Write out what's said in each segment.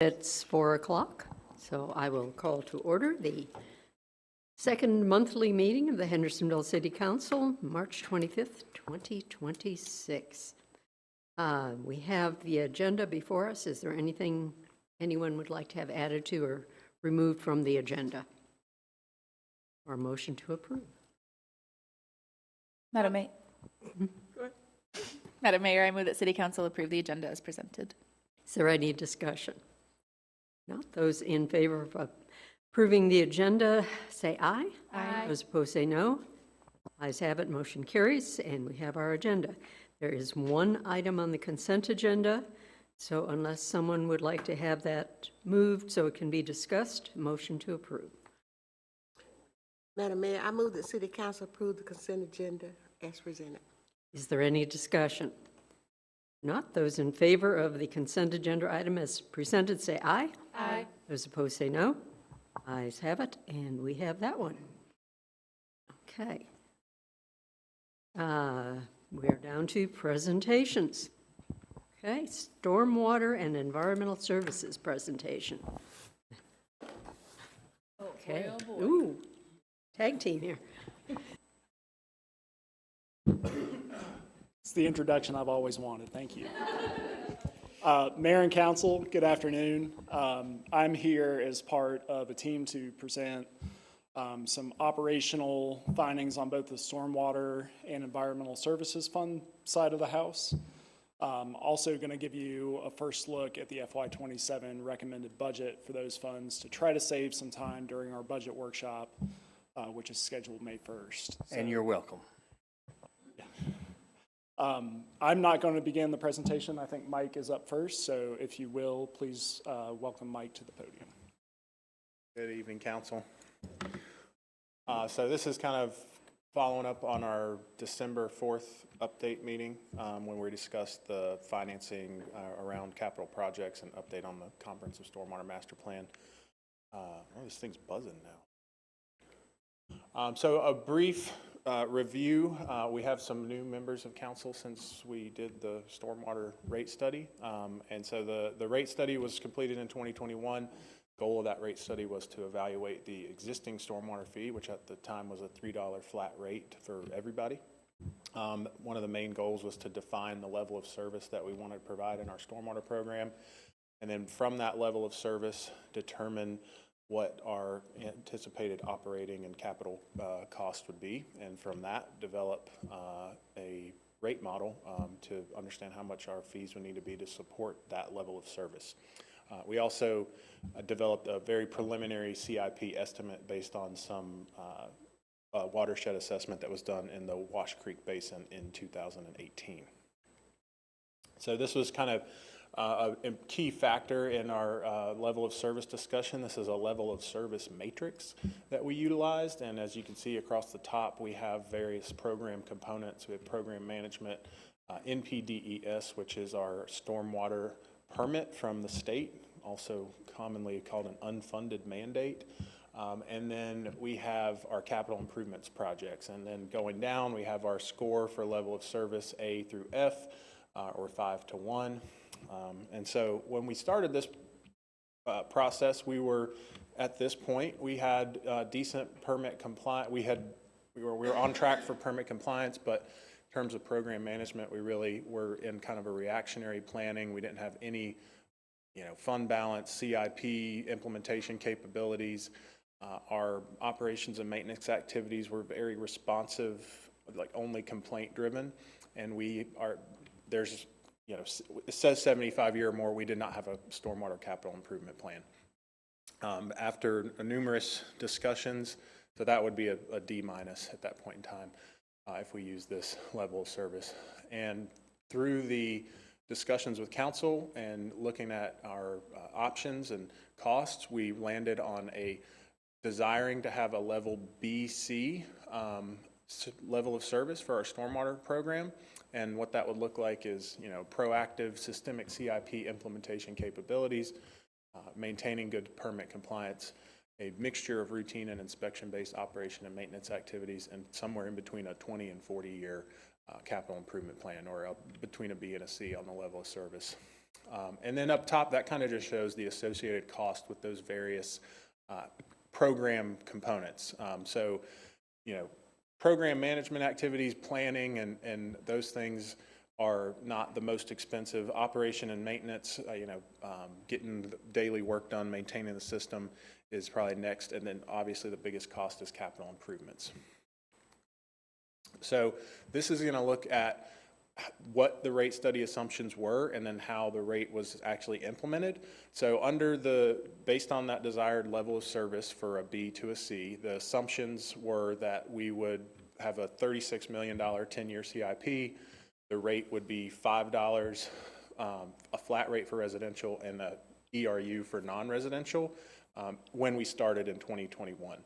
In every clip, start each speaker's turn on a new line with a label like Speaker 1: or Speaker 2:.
Speaker 1: It's 4 o'clock, so I will call to order the second monthly meeting of the Hendersonville City Council, March 25th, 2026. We have the agenda before us. Is there anything anyone would like to have added to or removed from the agenda? Or a motion to approve?
Speaker 2: Madam Mayor, I move that City Council approve the agenda as presented.
Speaker 1: Is there any discussion? Not those in favor of approving the agenda, say aye.
Speaker 2: Aye.
Speaker 1: Those opposed say no. Ayes have it, motion carries, and we have our agenda. There is one item on the consent agenda, so unless someone would like to have that moved so it can be discussed, motion to approve.
Speaker 3: Madam Mayor, I move that City Council approve the consent agenda as presented.
Speaker 1: Is there any discussion? Not those in favor of the consent agenda item as presented say aye.
Speaker 2: Aye.
Speaker 1: Those opposed say no. Ayes have it, and we have that one. Okay. We are down to presentations. Okay, stormwater and environmental services presentation. Okay.
Speaker 2: Boy, oh boy.
Speaker 1: Ooh, tag team here.
Speaker 4: It's the introduction I've always wanted. Thank you. Mayor and Council, good afternoon. I'm here as part of a team to present some operational findings on both the Stormwater and Environmental Services Fund side of the house. Also going to give you a first look at the FY27 recommended budget for those funds to try to save some time during our budget workshop, which is scheduled May 1st.
Speaker 5: And you're welcome.
Speaker 4: I'm not going to begin the presentation. I think Mike is up first, so if you will, please welcome Mike to the podium.
Speaker 5: Good evening, Council. So this is kind of following up on our December 4th update meeting when we discussed the financing around capital projects and update on the Comprehensive Stormwater Master Plan. Oh, this thing's buzzing now. So a brief review. We have some new members of council since we did the stormwater rate study. And so the rate study was completed in 2021. Goal of that rate study was to evaluate the existing stormwater fee, which at the time was a $3 flat rate for everybody. One of the main goals was to define the level of service that we wanted to provide in our stormwater program. And then from that level of service, determine what our anticipated operating and capital cost would be, and from that develop a rate model to understand how much our fees would need to be to support that level of service. We also developed a very preliminary CIP estimate based on some watershed assessment that was done in the Wash Creek Basin in 2018. So this was kind of a key factor in our level of service discussion. This is a level of service matrix that we utilized, and as you can see across the top, we have various program components. We have program management, NPDES, which is our stormwater permit from the state, also commonly called an unfunded mandate. And then we have our capital improvements projects, and then going down, we have our score for level of service A through F, or 5 to 1. And so when we started this process, we were at this point, we had decent permit compliance. We were on track for permit compliance, but in terms of program management, we really were in kind of a reactionary planning. We didn't have any, fund balance, CIP implementation capabilities. Our operations and maintenance activities were very responsive, like only complaint driven, and it says 75-year or more. We did not have a stormwater capital improvement plan. After numerous discussions, so that would be a D- at that point in time if we use this level of service. And through the discussions with council and looking at our options and costs, we landed on desiring to have a level BC level of service for our stormwater program. And what that would look like is, proactive systemic CIP implementation capabilities, maintaining good permit compliance, a mixture of routine and inspection-based operation and maintenance activities, and somewhere in between a 20 and 40-year capital improvement plan, or between a B and a C on the level of service. And then up top, that kind of just shows the associated cost with those various program components. So, program management activities, planning, and those things are not the most expensive. Operation and maintenance, getting the daily work done, maintaining the system is probably next. And then obviously the biggest cost is capital improvements. So this is going to look at what the rate study assumptions were and then how the rate was actually implemented. So based on that desired level of service for a B to a C, the assumptions were that we would have a $36 million 10-year CIP. The rate would be $5, a flat rate for residential and a ERU for non-residential when we started in 2021.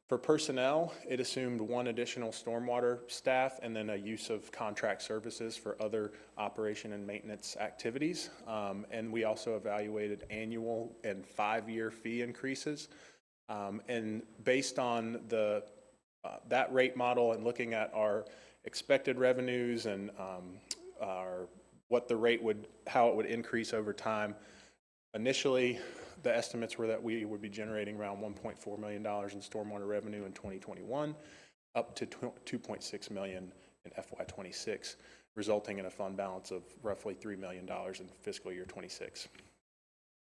Speaker 5: For personnel, it assumed one additional stormwater staff and then a use of contract services for other operation and maintenance activities. And we also evaluated annual and 5-year fee increases. And based on that rate model and looking at our expected revenues and how it would increase over time, initially, the estimates were that we would be generating around $1.4 million in stormwater revenue in 2021, up to $2.6 million in FY26, resulting in a fund balance of roughly $3 million in fiscal year 26.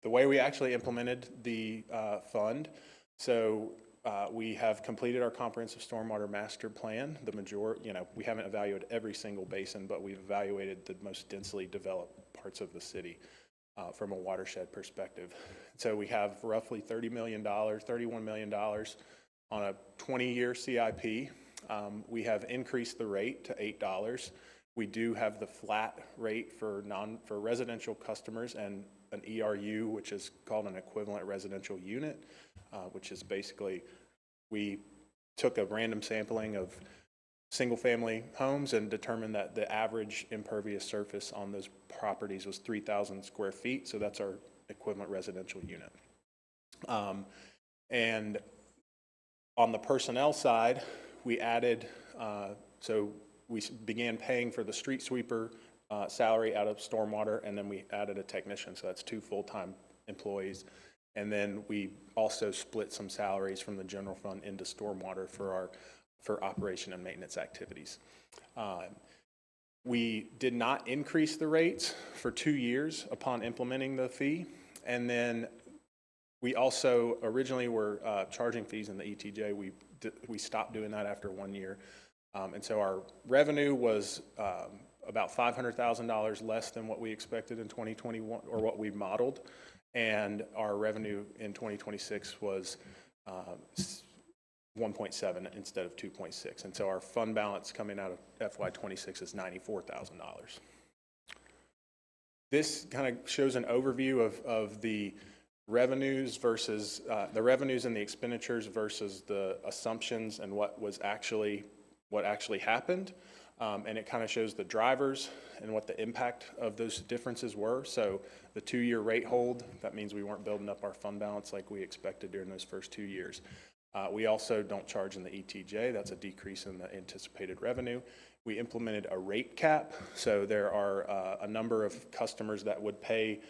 Speaker 5: The way we actually implemented the fund, so we have completed our comprehensive stormwater master plan. We haven't evaluated every single basin, but we've evaluated the most densely developed parts of the city. From a watershed perspective. So we have roughly $31 million on a 20-year CIP. We have increased the rate to $8. We do have the flat rate for residential customers and an ERU, which is called an equivalent residential unit, which is basically we took a random sampling of single-family homes and determined that the average impervious surface on those properties was 3,000 square feet, so that's our equivalent residential unit. And on the personnel side, we added, so we began paying for the street sweeper salary out of stormwater, and then we added a technician, so that's 2 full-time employees. And then we also split some salaries from the general fund into stormwater for operation and maintenance activities. We did not increase the rates for 2 years upon implementing the fee. And then we also originally were charging fees in the ETJ. We stopped doing that after 1 year. And so our revenue was about $500,000 less than what we expected in 2021 or what we modeled. And our revenue in 2026 was 1.7 instead of 2.6. And so our fund balance coming out of FY26 is $94,000. This kind of shows an overview of the revenues versus the revenues and the expenditures versus the assumptions and what actually happened. And it kind of shows the drivers and what the impact of those differences were. So the 2-year rate hold, that means we weren't building up our fund balance like we expected during those first 2 years. We also don't charge in the ETJ. That's a decrease in the anticipated revenue. We implemented a rate cap. So there are a number of customers that would pay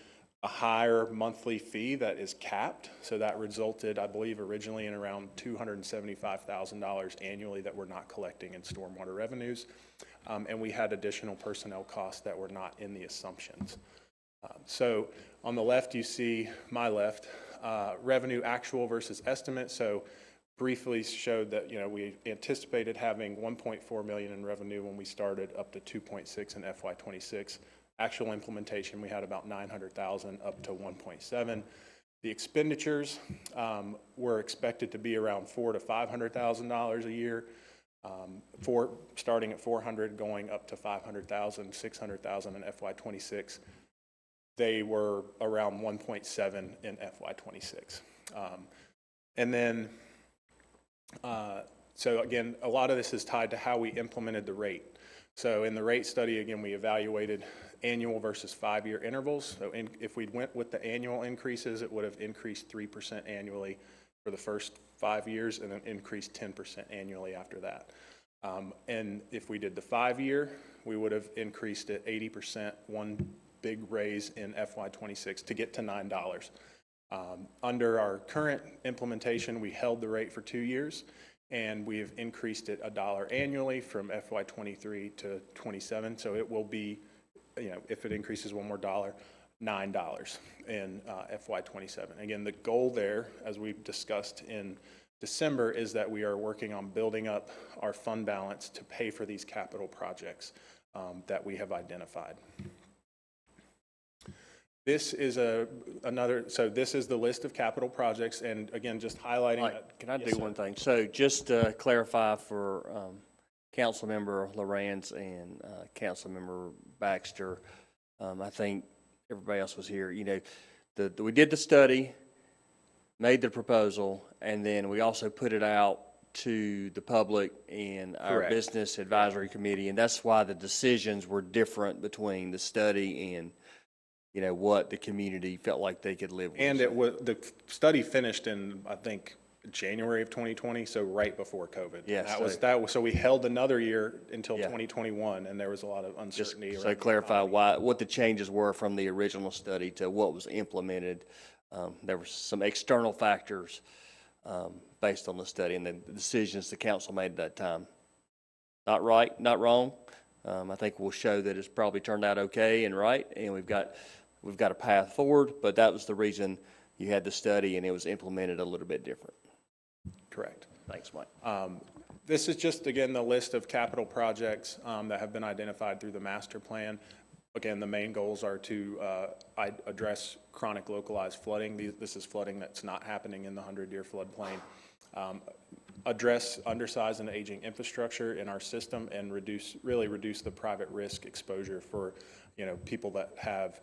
Speaker 5: a higher monthly fee that is capped. So that resulted, I believe, originally in around $275,000 annually that we're not collecting in stormwater revenues. And we had additional personnel costs that were not in the assumptions. So on the left, you see my left, revenue actual versus estimate. So briefly showed that we anticipated having 1.4 million in revenue when we started, up to 2.6 in FY26. Actual implementation, we had about 900,000 up to 1.7. The expenditures were expected to be around $400,000 to $500,000 a year, starting at 400, going up to 500,000, 600,000 in FY26. They were around 1.7 in FY26. And then, so again, a lot of this is tied to how we implemented the rate. So in the rate study, again, we evaluated annual versus 5-year intervals. So if we went with the annual increases, it would have increased 3% annually for the first 5 years and then increased 10% annually after that. And if we did the 5-year, we would have increased it 80% big raise in FY26 to get to $9. Under our current implementation, we held the rate for 2 years, and we have increased it $1 annually from FY23 to 27. So it will be, if it increases one more dollar, $9 in FY27. Again, the goal there, as we discussed in December, is that we are working on building up our fund balance to pay for these capital projects that we have identified. This is this is the list of capital projects, and again, just highlighting.
Speaker 6: Mike, can I
Speaker 5: Yes,
Speaker 6: do
Speaker 5: sir.
Speaker 6: one thing? So just to clarify for Councilmember Lorance and Councilmember Baxter, I think everybody else was here, we did the study, made the proposal, and then we also put it out to the public and our
Speaker 5: Correct.
Speaker 6: business advisory committee, and that's why the decisions were different between the study and what the community felt like they could live with.
Speaker 5: And the study finished in, I think, January of 2020, so right before COVID.
Speaker 6: Yes.
Speaker 5: So we held another year until
Speaker 6: Yeah.
Speaker 5: 2021, and there was a lot of
Speaker 6: Just
Speaker 5: uncertainty.
Speaker 6: so
Speaker 5: around the
Speaker 6: clarify
Speaker 5: economy.
Speaker 6: what the changes were from the original study to what was implemented. There were some external factors based on the study and the decisions the council made at that time. Not right, not wrong. I think we'll show that it's probably turned out okay and right, and we've got a path forward, but that was the reason you had the study and it was implemented a little bit different.
Speaker 5: Correct.
Speaker 6: Thanks, Mike.
Speaker 5: This is just, again, the list of capital projects that have been identified through the master plan. Again, the main goals are to address chronic localized flooding. This is flooding that's not happening in the 100-year floodplain. Address undersized and aging infrastructure in our system and really reduce the private risk exposure for people that have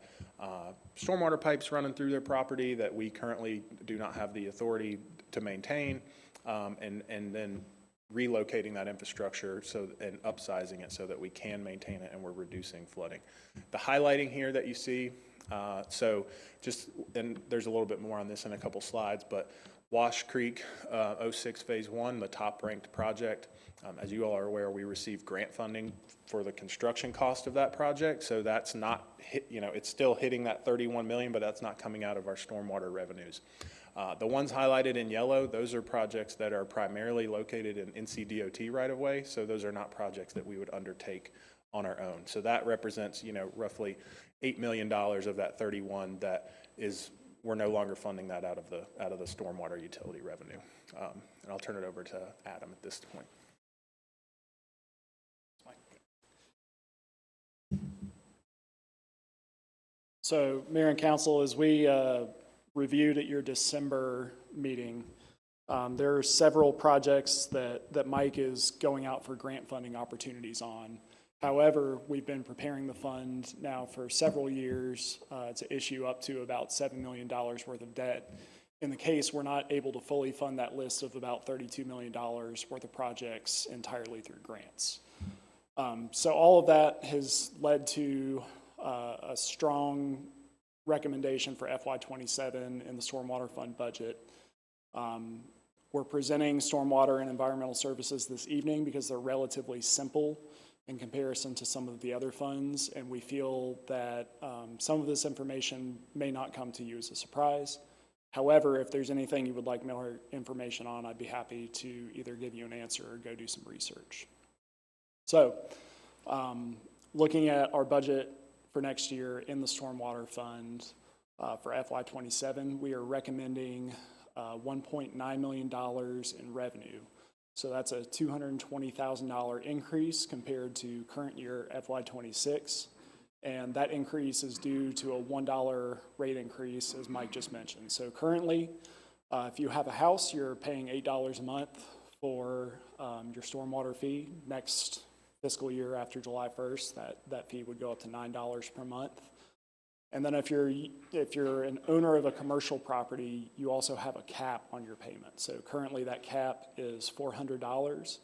Speaker 5: stormwater pipes running through their property that we currently do not have the authority to maintain, and then relocating that infrastructure and upsizing it so that we can maintain it and we're reducing flooding. The highlighting here that you see, and there's a little bit more on this in a couple slides, but Wash Creek 06 Phase 1, the top ranked project. As you all are aware, we received grant funding for the construction cost of that project, so that's not it's still hitting that 31 million, but that's not coming out of our stormwater revenues. The ones highlighted in yellow, those are projects that are primarily located in NCDOT right-of-way, so those are not projects that we would undertake on our own. So that represents, roughly $8 million of that 31 that is, we're no longer funding that out of the stormwater utility revenue. And I'll turn it over to Adam at this point.
Speaker 4: So, Mayor and Council, as we reviewed at your December meeting, there are several projects that Mike is going out for grant funding opportunities on. However, we've been preparing the fund now for several years to issue up to about $7 million worth of debt. In the case, we're not able to fully fund that list of about $32 million worth of projects entirely through grants. So all of that has led to a strong recommendation for FY27 in the Stormwater Fund budget. We're presenting stormwater and environmental services this evening because they're relatively simple in comparison to some of the other funds, and we feel that some of this information may not come to you as a surprise. However, if there's anything you would like more information on, I'd be happy to either give you an answer or go do some research. So, looking at our budget for next year in the Stormwater Fund for FY27, we are recommending $1.9 million in revenue. So that's a $220,000 increase compared to current year FY26. And that increase is due to a $1 rate increase, as Mike just mentioned. So currently, if you have a house, you're paying $8 a month for your stormwater fee. Next fiscal year after July 1st, that fee would go up to $9 per month. And then if you're an owner of a commercial property, you also have a cap on your payment. So currently that cap is $400,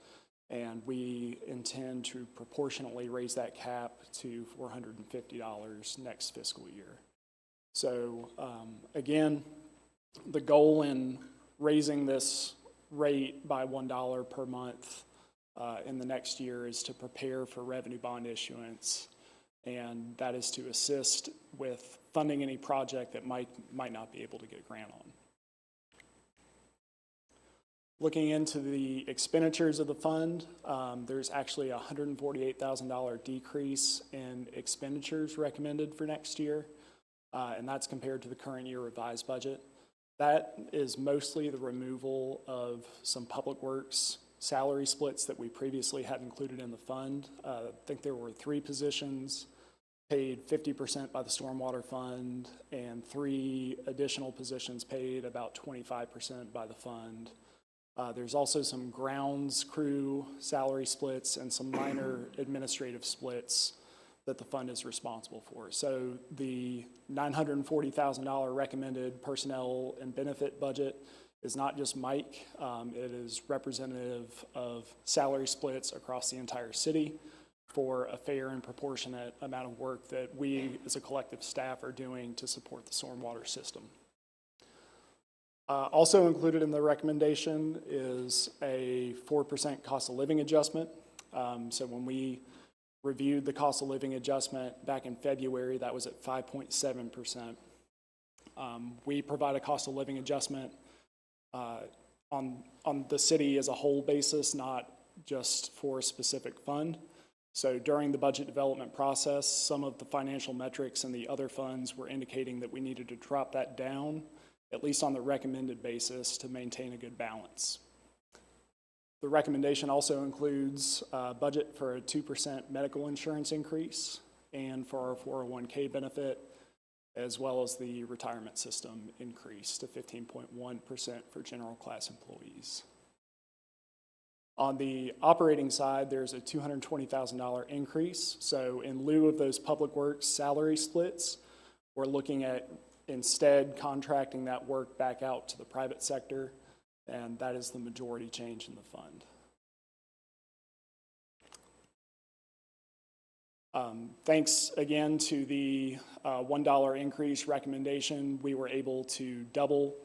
Speaker 4: and we intend to proportionally raise that cap to $450 next fiscal year. So again, the goal in raising this rate by $1 per month in the next year is to prepare for revenue bond issuance and that is to assist with funding any project that might not be able to get a grant on. Looking into the expenditures of the fund, there's actually a $148,000 decrease in expenditures recommended for next year, and that's compared to the current year revised budget. That is mostly the removal of some public works salary splits that we previously had included in the fund. I think there were 3 positions paid 50% by the Stormwater Fund, and 3 additional positions paid about 25% by the fund. There's also some grounds crew salary splits and some minor administrative splits that the fund is responsible for. So the $940,000 recommended personnel and benefit budget is not just Mike. It is representative of salary splits across the entire city for a fair and proportionate amount of work that we as a collective staff are doing to support the stormwater system. Also included in the recommendation is a 4% cost of living adjustment. So when we reviewed the cost of living adjustment back in February, that was at 5.7%. We provide a cost of living adjustment on the city as a whole basis, not just for a specific fund. So during the budget development process, some of the financial metrics and the other funds were indicating that we needed to drop that down, at least on the recommended basis, to maintain a good balance. The recommendation also includes a budget for a 2% medical insurance increase and for our 401k benefit, as well as the retirement system increase to 15.1% for general class employees. On the operating side, there's a $220,000 increase. So in lieu of those public works salary splits, we're looking at instead contracting that work back out to the private sector, and that is the majority change in the fund. Thanks again to the $1 increase recommendation, we were able to double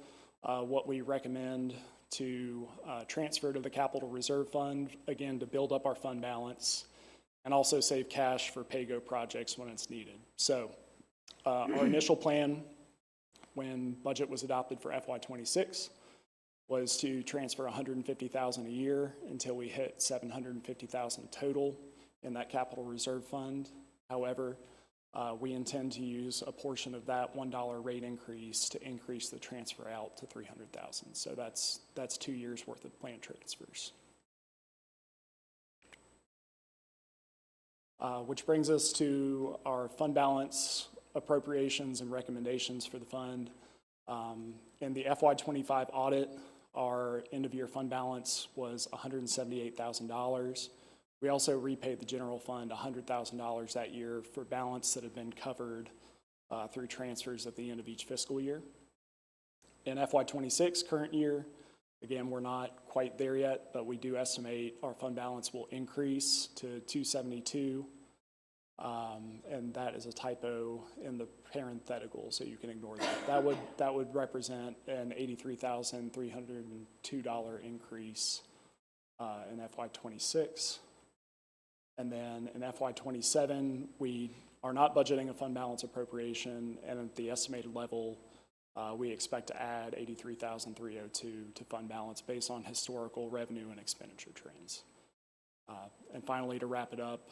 Speaker 4: what we recommend to transfer to the Capital Reserve Fund, again, to build up our fund balance and also save cash for pay-go projects when it's needed. So our initial plan when budget was adopted for FY26 was to transfer $150,000 a year until we hit $750,000 total in that Capital Reserve Fund. However, we intend to use a portion of that $1 rate increase to increase the transfer out to $300,000. So that's 2 years worth of plan transfers. Which brings us to our fund balance appropriations and recommendations for the fund. In the FY25 audit, our end-of-year fund balance was $178,000. We also repaid the general fund $100,000 that year for balance that had been covered through transfers at the end of each fiscal year. In FY26, current year, again, we're not quite there yet, but we do estimate our fund balance will increase to $272,000. And that is a typo in the parenthetical, so you can ignore that. That would represent an $83,302 increase in FY26. And then in FY27, we are not budgeting a fund balance appropriation, and at the estimated level, we expect to add $83,302 to fund balance based on historical revenue and expenditure trends. And finally, to wrap it up,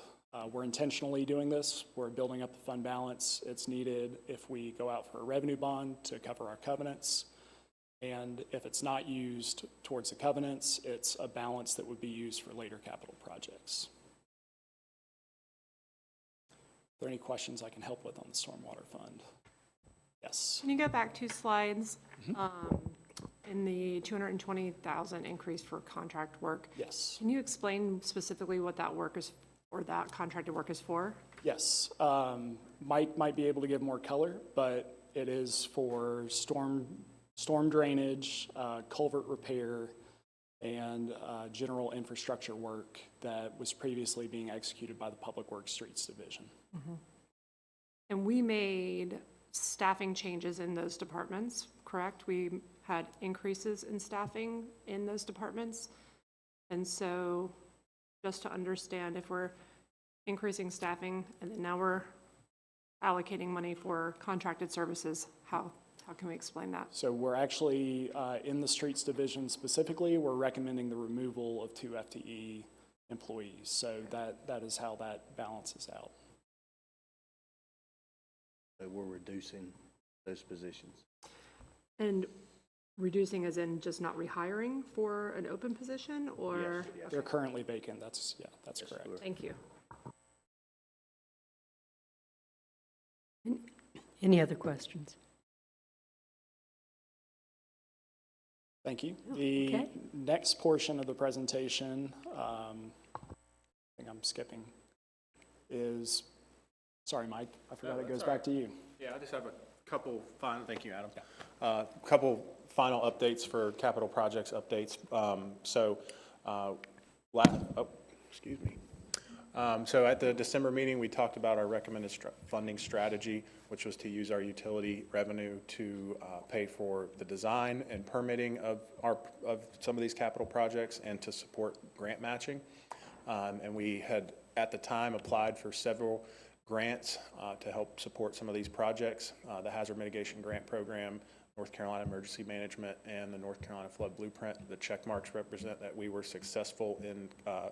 Speaker 4: we're intentionally doing this. We're building up the fund balance. It's needed if we go out for a revenue bond to cover our covenants. And if it's not used towards the covenants, it's a balance that would be used for later capital projects. Are there any questions I can help with on the Stormwater Fund? Yes.
Speaker 7: Can you go back 2 slides? In the $220,000 increase for contract work?
Speaker 4: Yes.
Speaker 7: Can you explain specifically what that work is, or that contracted work is for?
Speaker 4: Yes. Mike might be able to give more color, but it is for storm drainage, culvert repair, and general infrastructure work that was previously being executed by the Public Works Streets Division.
Speaker 7: And we made staffing changes in those departments, correct? We had increases in staffing in those departments. And so just to understand, if we're increasing staffing and then now we're allocating money for contracted services. How can we explain that?
Speaker 4: So we're actually, in the streets division specifically, we're recommending the removal of 2 FTE employees. So that is how that balances out.
Speaker 6: So we're reducing those positions.
Speaker 7: And reducing as in just not rehiring for an open position, or?
Speaker 4: They're currently vacant. That's correct.
Speaker 7: Thank you.
Speaker 1: Any other questions?
Speaker 4: Thank you. The
Speaker 1: okay.
Speaker 4: next portion of the presentation, I think I'm skipping, is, sorry, Mike, I forgot it goes back to you.
Speaker 5: Yeah, I just have a couple final, thank you, Adam. Couple final updates for capital projects updates. Excuse me. So at the December meeting, we talked about our recommended funding strategy, which was to use our utility revenue to pay for the design and permitting of some of these capital projects and to support grant matching. And we had, at the time, applied for several grants to help support some of these projects. The Hazard Mitigation Grant Program, North Carolina Emergency Management, and the North Carolina Flood Blueprint. The check marks represent that we were successful in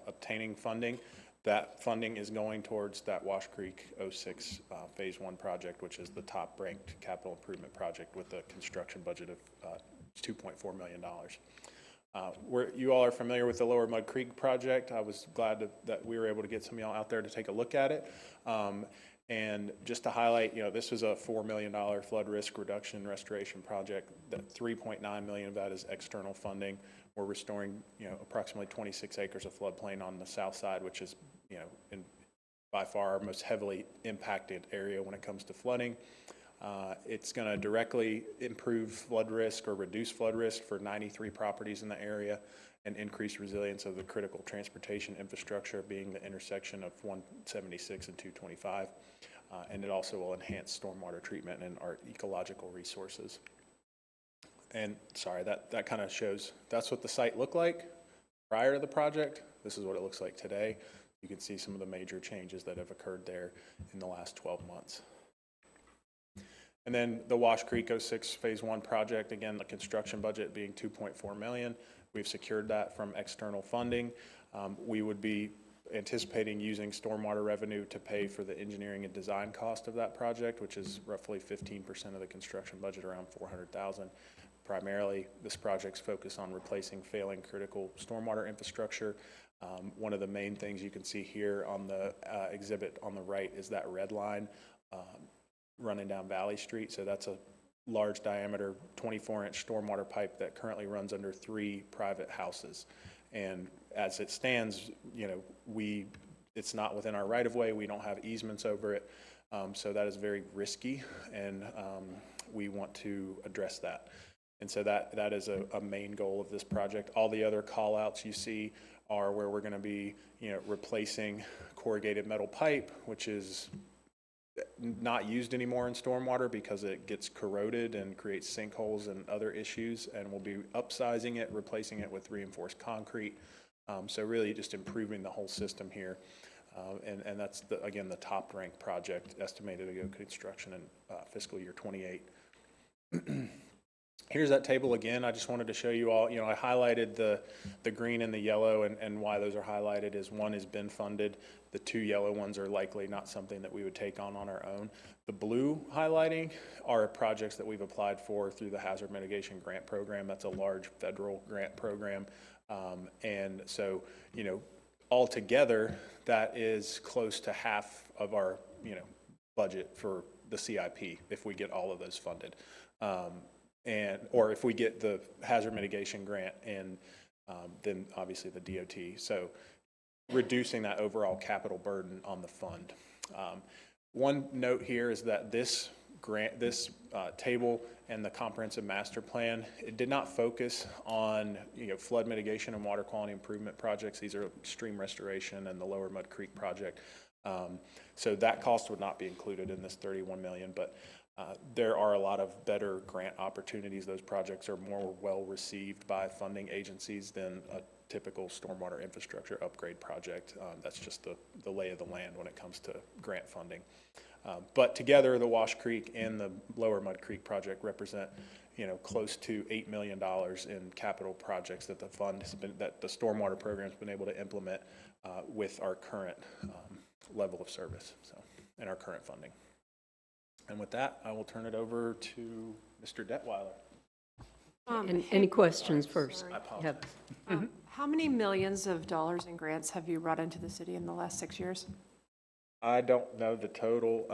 Speaker 5: obtaining funding. That funding is going towards that Wash Creek 06 Phase 1 project, which is the top-ranked capital improvement project with a construction budget of $2.4 million. You all are familiar with the Lower Mud Creek project. I was glad that we were able to get some of y'all out there to take a look at it. And just to highlight, this was a $4 million flood risk reduction and restoration project. That $3.9 million of that is external funding. We're restoring, approximately 26 acres of floodplain on the south side, which is, by far our most heavily impacted area when it comes to flooding. It's going to directly improve flood risk or reduce flood risk for 93 properties in the area and increase resilience of the critical transportation infrastructure, being the intersection of 176 and 225. And it also will enhance stormwater treatment and our ecological resources. And sorry, that kind of shows, that's what the site looked like prior to the project. This is what it looks like today. You can see some of the major changes that have occurred there in the last 12 months. And then the Wash Creek 06 Phase 1 project, again, the construction budget being $2.4 million. We've secured that from external funding. We would be anticipating using stormwater revenue to pay for the engineering and design cost of that project, which is roughly 15% of the construction budget, around $400,000. Primarily, this project's focused on replacing failing critical stormwater infrastructure. One of the main things you can see here on the exhibit on the right is that red line running down Valley Street. So that's a large diameter 24-inch stormwater pipe that currently runs under 3 private houses. And as it stands, it's not within our right-of-way. We don't have easements over it. So that is very risky, and we want to address that. And so that is a main goal of this project. All the other call-outs you see are where we're going to be, replacing corrugated metal pipe, which is not used anymore in stormwater because it gets corroded and creates sinkholes and other issues. And we'll be upsizing it, replacing it with reinforced concrete. So really just improving the whole system here. And that's, again, the top-ranked project estimated to go construction in fiscal year 28. Here's that table again. I just wanted to show you all, I highlighted the green and the yellow, and why those are highlighted is one has been funded. The 2 yellow ones are likely not something that we would take on our own. The blue highlighting are projects that we've applied for through the Hazard Mitigation Grant Program. That's a large federal grant program. And so, altogether, that is close to half of our, budget for the CIP if we get all of those funded. Or if we get the hazard mitigation grant and then obviously the DOT. So reducing that overall capital burden on the fund. One note here is that this table and the comprehensive master plan, it did not focus on flood mitigation and water quality improvement projects. These are stream restoration and the Lower Mud Creek project. So that cost would not be included in this $31 million, but there are a lot of better grant opportunities. Those projects are more well received by funding agencies than typical stormwater infrastructure upgrade project. That's just the lay of the land when it comes to grant funding. But together, the Wash Creek and the Lower Mud Creek project represent, close to $8 million in capital projects that the fund has been, that the stormwater program has been able to implement with our current level of service, and our current funding. And with that, I will turn it over to Mr. Detweiler.
Speaker 1: And any questions first?
Speaker 5: I apologize.
Speaker 7: How many millions of dollars in grants have you brought into the city in the last 6 years?
Speaker 5: I don't know the total.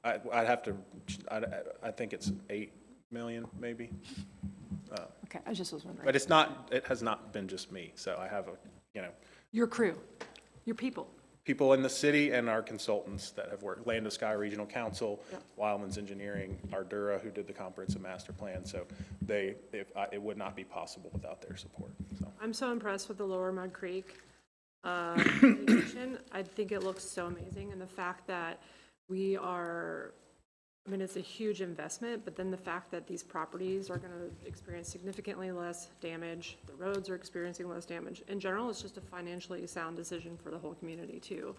Speaker 5: I'd have to, I think it's 8 million maybe.
Speaker 7: Okay, I just was wondering.
Speaker 5: But it has not been just me. So I have
Speaker 7: Your crew, your people.
Speaker 5: people in the city and our consultants that have worked, Land of Sky Regional Council, Wildlands Engineering, Ardura, who did the comprehensive master plan. So it would not be possible without their support. So.
Speaker 7: I'm so impressed with the Lower Mud Creek mitigation. I think it looks so amazing, and the fact that we are, I mean, it's a huge investment, but then the fact that these properties are going to experience significantly less damage, the roads are experiencing less damage. In general, it's just a financially sound decision for the whole community too,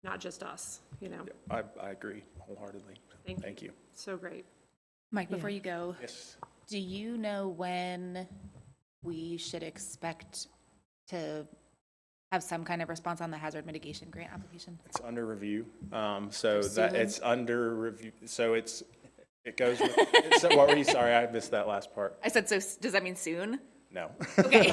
Speaker 7: not just us, you know.
Speaker 5: Yeah, I agree wholeheartedly. Thank you.
Speaker 7: So great.
Speaker 2: Mike, before you go,
Speaker 5: Yes.
Speaker 2: do you know when we should expect to have some kind of response on the hazard mitigation grant application?
Speaker 5: It's under review. So
Speaker 2: Soon?
Speaker 5: that it's under review. So it goes with, so what were you, sorry, I missed that last part.
Speaker 2: I said, so does that mean soon?
Speaker 5: No.
Speaker 2: Okay.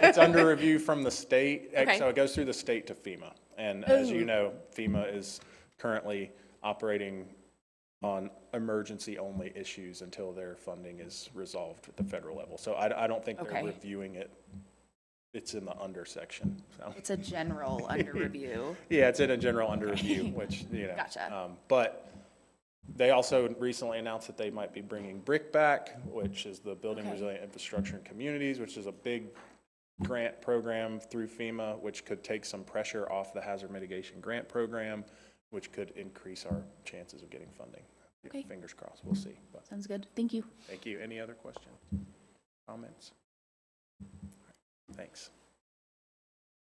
Speaker 5: It's under review from the state.
Speaker 2: Okay.
Speaker 5: So it goes through the state to FEMA. And as you know, FEMA is currently operating on emergency only issues until their funding is resolved at the federal level. So I don't think they're
Speaker 2: Okay.
Speaker 5: reviewing it. It's in the under section. So.
Speaker 2: It's a general under review.
Speaker 5: Yeah, it's in a general under review, which,
Speaker 2: Gotcha.
Speaker 5: But they also recently announced that they might be bringing BRIC back, which is the Building
Speaker 2: Okay.
Speaker 5: Resilient Infrastructure in Communities, which is a big grant program through FEMA, which could take some pressure off the hazard mitigation grant program, which could increase our chances of getting funding.
Speaker 2: Okay.
Speaker 5: Fingers crossed, we'll see. But
Speaker 2: Sounds good. Thank you.
Speaker 5: thank you. Any other questions, comments? Thanks.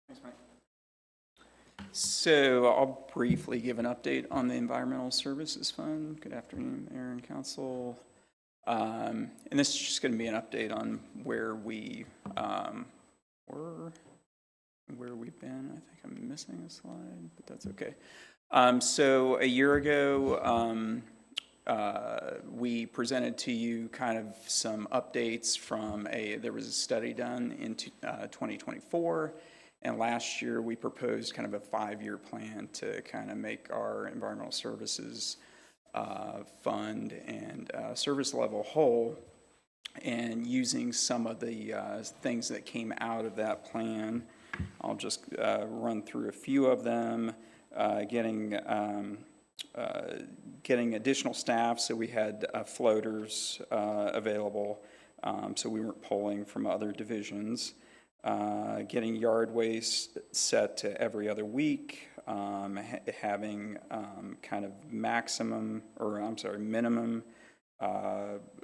Speaker 8: Thanks, Mike. So I'll briefly give an update on the Environmental Services Fund. Good afternoon, Mayor and Council. And this is just going to be an update on where we were, where we've been. I think I'm missing a slide, but that's okay. So a year ago, we presented to you kind of some updates from there was a study done in 2024, and last year we proposed kind of a 5-year plan to kind of make our environmental services fund and service level whole, and using some of the things that came out of that plan. I'll just run through a few of them. Getting additional staff, so we had floaters available, so we weren't pulling from other divisions. Getting yard waste set to every other week, having kind of minimum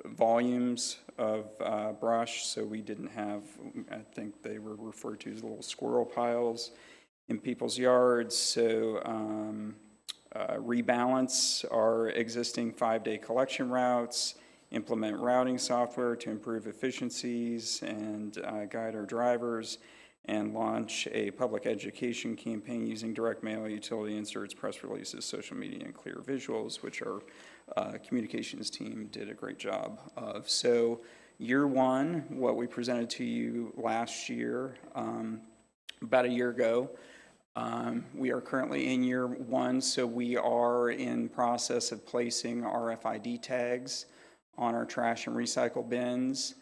Speaker 8: volumes of brush, so we didn't have, I think they were referred to as little squirrel piles in people's yards. So rebalance our existing 5-day collection routes, implement routing software to improve efficiencies and guide our drivers, and launch a public education campaign using direct mail, utility inserts, press releases, social media, and clear visuals, which our communications team did a great job of. So year one, what we presented to you last year, about a year ago, we are currently in year one, so we are in process of placing RFID tags on our trash and recycle bins.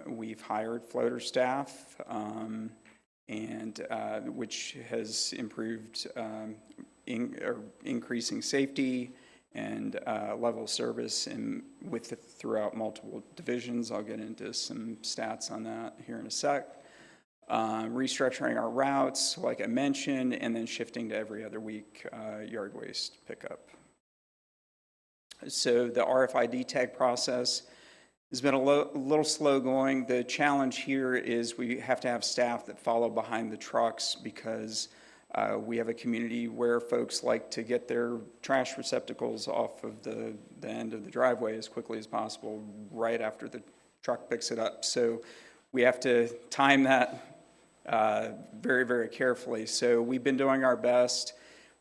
Speaker 8: We've hired floater staff, which has improved increasing safety and level of service throughout multiple divisions. I'll get into some stats on that here in a sec. Restructuring our routes, like I mentioned, and then shifting to every other week yard waste pickup. So the RFID tag process It's been a little slow going. The challenge here is we have to have staff that follow behind the trucks because we have a community where folks like to get their trash receptacles off of the end of the driveway as quickly as possible right after the truck picks it up. So we have to time that very, very carefully. So we've been doing our best.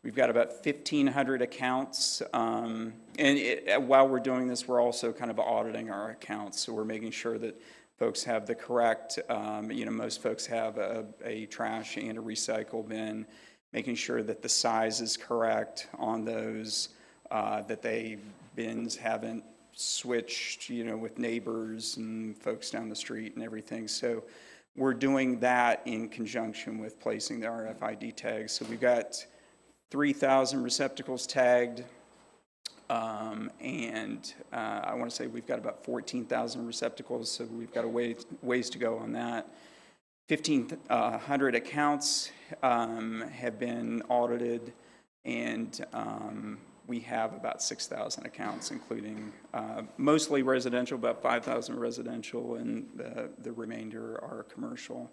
Speaker 8: We've got about 1,500 accounts. While we're doing this, we're also kind of auditing our accounts. So we're making sure that folks have the correct, most folks have a trash and a recycle bin, making sure that the size is correct on those, that they bins haven't switched, with neighbors and folks down the street and everything. So we're doing that in conjunction with placing the RFID tags. So we've got 3,000 receptacles tagged, and I want to say we've got about 14,000 receptacles, so we've got a ways to go on that. 1,500 accounts have been audited, and we have about 6,000 accounts, including mostly residential, about 5,000 residential, and the remainder are commercial.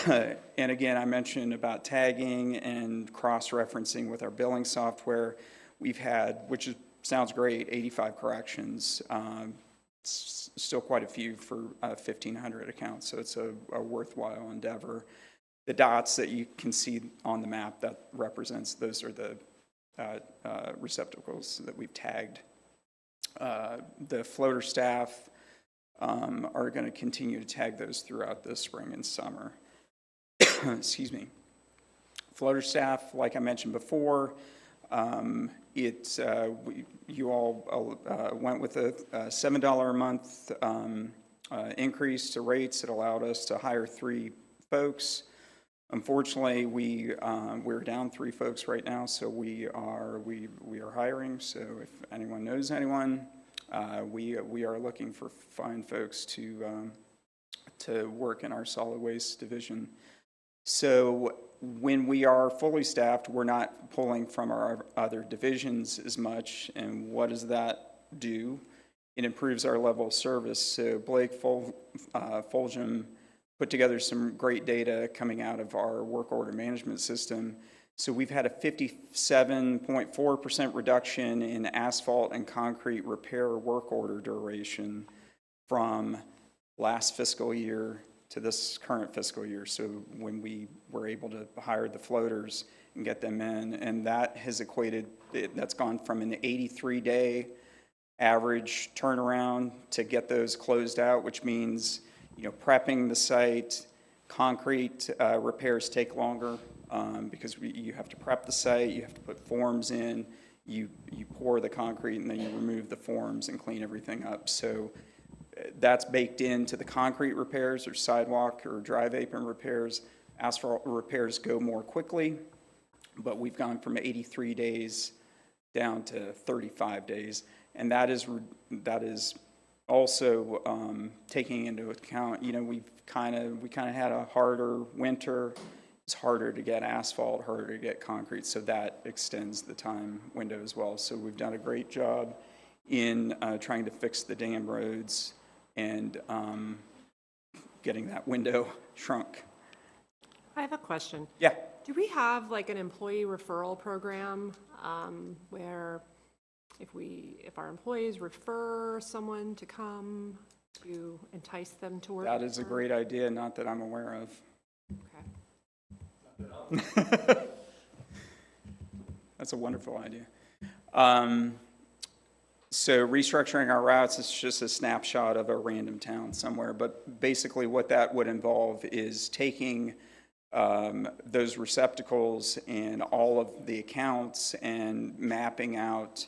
Speaker 8: And again, I mentioned about tagging and cross-referencing with our billing software. We've had, sounds great, 85 corrections. Still quite a few for 1,500 accounts, so it's a worthwhile endeavor. The dots that you can see on the map, that represents, those are the receptacles that we've tagged. The floater staff are going to continue to tag those throughout the spring and summer. Excuse me. Floater staff, like I mentioned before, you all went with a $7 a month increase to rates. It allowed us to hire 3 folks. Unfortunately, we're down 3 folks right now, so we are hiring. So if anyone knows anyone, we are looking for fine folks to work in our solid waste division. So when we are fully staffed, we're not pulling from our other divisions as much. And what does that do? It improves our level of service. So Blake Fulgham put together some great data coming out of our work order management system. So we've had a 57.4% reduction in asphalt and concrete repair work order duration from last fiscal year to this current fiscal year. So when we were able to hire the floaters and get them in, and that has that's gone from an 83-day average turnaround to get those closed out, which means, prepping the site, concrete repairs take longer because you have to prep the site, you have to put forms in, you pour the concrete, and then you remove the forms and clean everything up. So that's baked into the concrete repairs or sidewalk or drive apron repairs. Asphalt repairs go more quickly, but we've gone from 83 days down to 35 days. And that is also taking into account, we kind of had a harder winter. It's harder to get asphalt, harder to get concrete, so that extends the time window as well. So we've done a great job in trying to fix the dam roads and getting that window shrunk.
Speaker 7: I have a question.
Speaker 8: Yeah.
Speaker 7: Do we have like an employee referral program where if our employees refer someone to come to entice them to work?
Speaker 8: That is a great idea, not that I'm aware of.
Speaker 7: Okay.
Speaker 8: That's a wonderful idea. So restructuring our routes is just a snapshot of a random town somewhere, but basically what that would involve is taking those receptacles and all of the accounts and mapping out,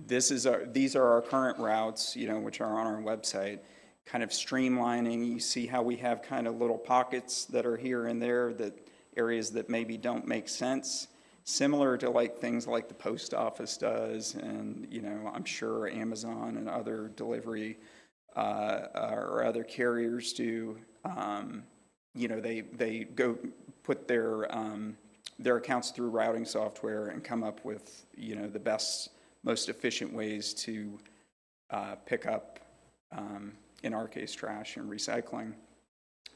Speaker 8: these are our current routes, which are on our website, kind of streamlining. You see how we have kind of little pockets that are here and there, that areas that maybe don't make sense. Similar to things like the post office does, and I'm sure Amazon and other delivery or other carriers do. They go put their accounts through routing software and come up with the most efficient ways to pick up, in our case, trash and recycling.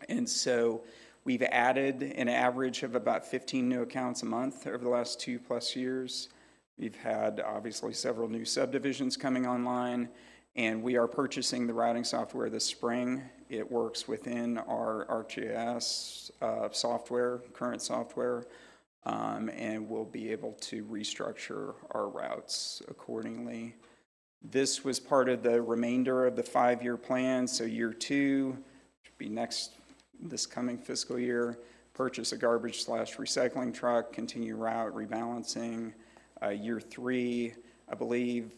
Speaker 8: And so we've added an average of about 15 new accounts a month over the last 2+ years. We've had obviously several new subdivisions coming online, and we are purchasing the routing software this spring. It works within our ArcGIS software, current software, and we'll be able to restructure our routes accordingly. This was part of the remainder of the 5-year plan, so year 2 should be this coming fiscal year, purchase a garbage/recycling truck, continue route rebalancing. Year 3, I believe,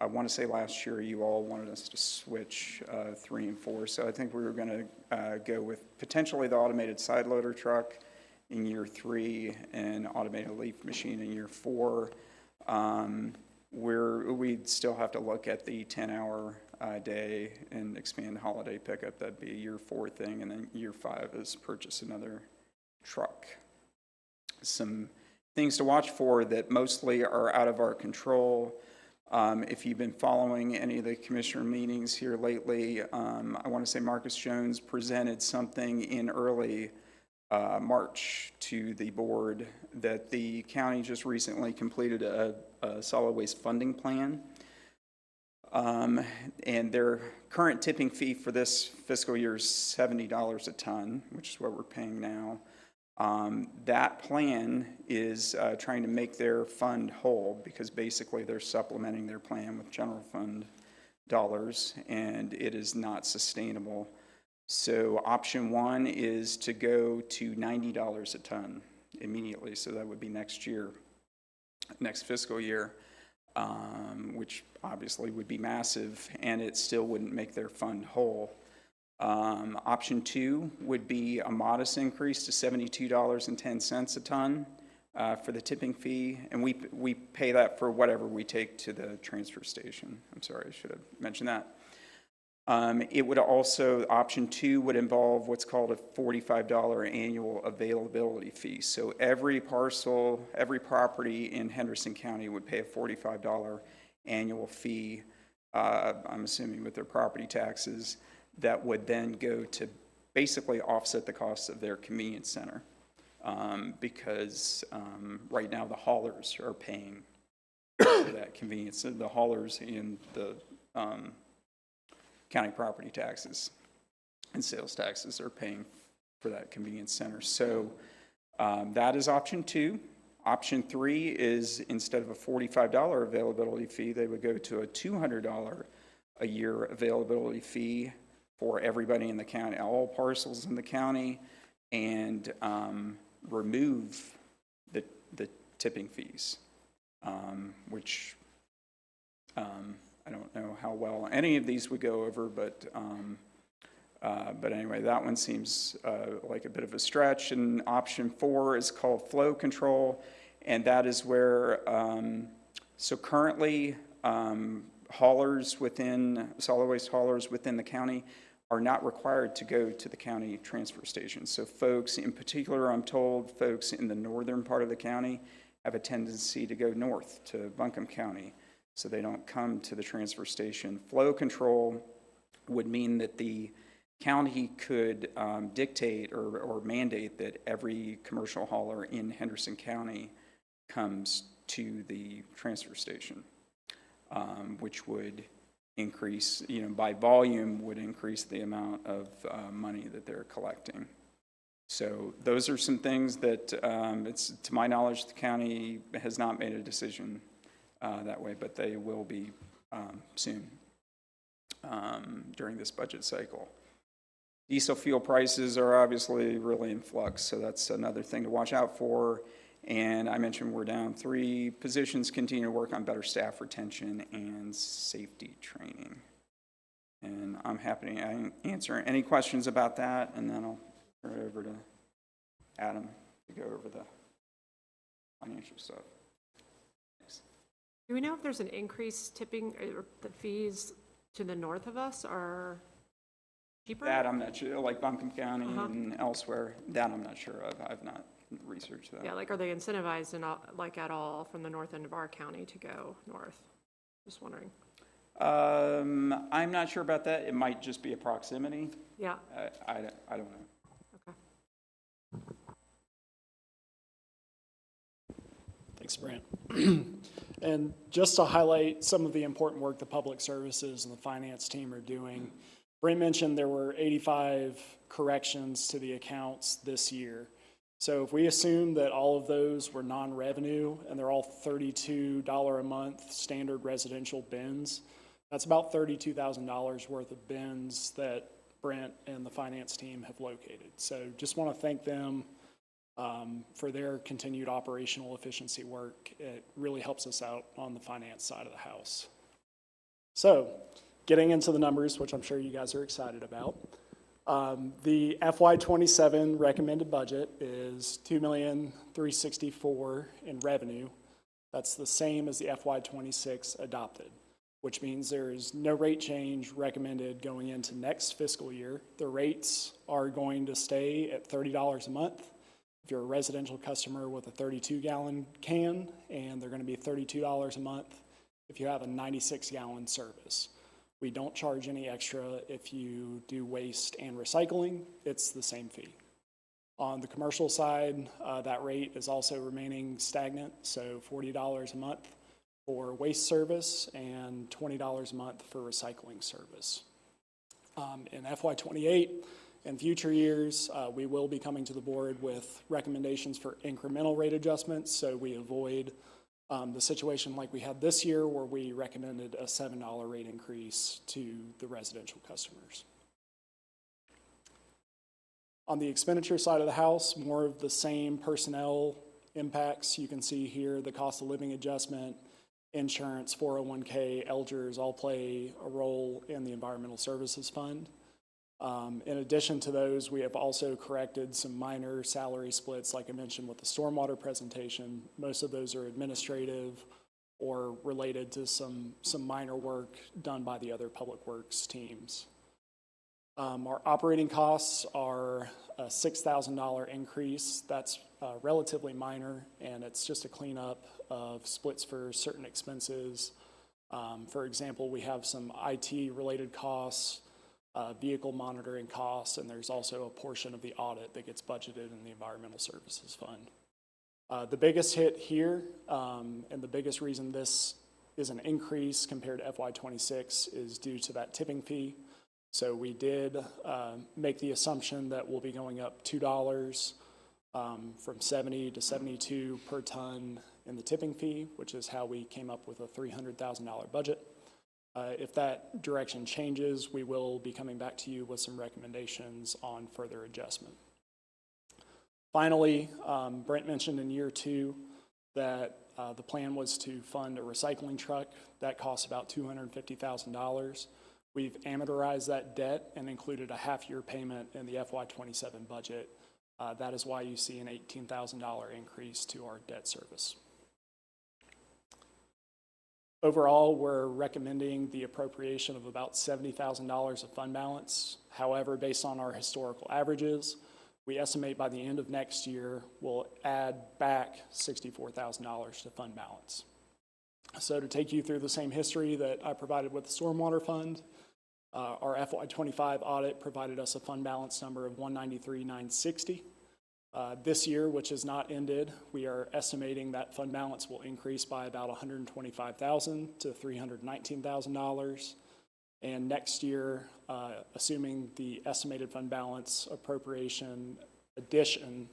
Speaker 8: I want to say last year you all wanted us to switch 3 and 4, so I think we were going to go with potentially the automated side loader truck in year 3 and automated leaf machine in year 4. We'd still have to look at the 10-hour day and expand holiday pickup. That'd be a year 4 thing, and then year 5 is purchase another truck. Some things to watch for that mostly are out of our control. If you've been following any of the commissioner meetings here lately, I want to say Marcus Jones presented something in early March to the board that the county just recently completed a solid waste funding plan. And their current tipping fee for this fiscal year is $70 a ton, which is what we're paying now. That plan is trying to make their fund whole, because basically they're supplementing their plan with general fund dollars, and it is not sustainable. So option 1 is to go to $90 a ton immediately, so that would be next year, next fiscal year, which obviously would be massive, and it still wouldn't make their fund whole. Option 2 would be a modest increase to $72.10 a ton for the tipping fee, and we pay that for whatever we take to the transfer station. I'm sorry, I should have mentioned that. It would also, option 2 would involve what's called a $45 annual availability fee. So every parcel, every property in Henderson County would pay a $45 annual fee, I'm assuming with their property taxes, that would then go to basically offset the costs of their convenience center. Because right now the haulers are paying for that convenience. So the haulers in the county property taxes and sales taxes are paying for that convenience center. So that is option 2. Option 3 is, instead of a $45 availability fee, they would go to a $200 a year availability fee for everybody in the county, all parcels in the county, and remove the tipping fees, which I don't know how well any of these would go over, but anyway, that one seems like a bit of a stretch. And option 4 is called flow control, and that is where, so currently haulers within, solid waste haulers within the county are not required to go to the county transfer station. So folks, in particular, I'm told folks in the northern part of the county have a tendency to go north to Buncombe County, so they don't come to the transfer station. Flow control would mean that the county could dictate or mandate that every commercial hauler in Henderson County comes to the transfer station, which would increase, by volume, would increase the amount of money that they're collecting. So those are some things that, it's, to my knowledge, the county has not made a decision that way, but they will be soon during this budget cycle. Diesel fuel prices are obviously really in flux, so that's another thing to watch out for. And I mentioned we're down 3 positions, continue to work on better staff retention and safety training. And I'm happy to answer any questions about that, and then I'll turn it over to Adam to go over the financial stuff. Thanks.
Speaker 7: Do we know if there's an increased tipping, or the fees to the north of us are cheaper?
Speaker 8: That I'm not sure, like Buncombe County and elsewhere, that I'm not sure of. I've not researched that.
Speaker 7: Yeah, like, are they incentivized at all from the north end of our county to go north? Just wondering.
Speaker 8: I'm not sure about that. It might just be a proximity.
Speaker 7: Yeah,
Speaker 8: I don't know.
Speaker 7: okay.
Speaker 4: Thanks, Brent. And just to highlight some of the important work the public services and the finance team are doing, Brent mentioned there were 85 corrections to the accounts this year. So if we assume that all of those were non-revenue and they're all $32 a month standard residential bins, that's about $32,000 worth of bins that Brent and the finance team have located. So just want to thank them for their continued operational efficiency work. It really helps us out on the finance side of the house. So getting into the numbers, which I'm sure you guys are excited about. The FY27 recommended budget is $2,364,000 in revenue. That's the same as the FY26 adopted, which means there is no rate change recommended going into next fiscal year. The rates are going to stay at $30 a month if you're a residential customer with a 32-gallon can, and they're going to be $32 a month if you have a 96-gallon service. We don't charge any extra if you do waste and recycling. It's the same fee. On the commercial side, that rate is also remaining stagnant, so $40 a month for waste service and $20 a month for recycling service. In FY28 and future years, we will be coming to the board with recommendations for incremental rate adjustments, so we avoid the situation like we had this year where we recommended a $7 rate increase to the residential customers. On the expenditure side of the house, more of the same personnel impacts. You can see here the cost of living adjustment, insurance, 401k, LGERS all play a role in the environmental services fund. In addition to those, we have also corrected some minor salary splits, like I mentioned with the stormwater presentation. Most of those are administrative or related to some minor work done by the other public works teams. Our operating costs are a $6,000 increase. That's relatively minor, and it's just a cleanup of splits for certain expenses. For example, we have some IT-related costs, vehicle monitoring costs, and there's also a portion of the audit that gets budgeted in the Environmental Services Fund. The biggest hit here, and the biggest reason this is an increase compared to FY26 is due to that tipping fee. So we did make the assumption that we'll be going up $2 from 70 to 72 per ton in the tipping fee, which is how we came up with a $300,000 budget. If that direction changes, we will be coming back to you with some recommendations on further adjustment. Finally, Brent mentioned in year 2 that the plan was to fund a recycling truck. That costs about $250,000. We've amortized that debt and included a half-year payment in the FY27 budget. That is why you see an $18,000 increase to our debt service. Overall, we're recommending the appropriation of about $70,000 of fund balance. However, based on our historical averages, we estimate by the end of next year, we'll add back $64,000 to fund balance. So to take you through the same history that I provided with the Stormwater Fund, our FY25 audit provided us a fund balance number of $193,960. This year, which has not ended, we are estimating that fund balance will increase by about $125,000 to $319,000. And next year, assuming the estimated fund balance appropriation addition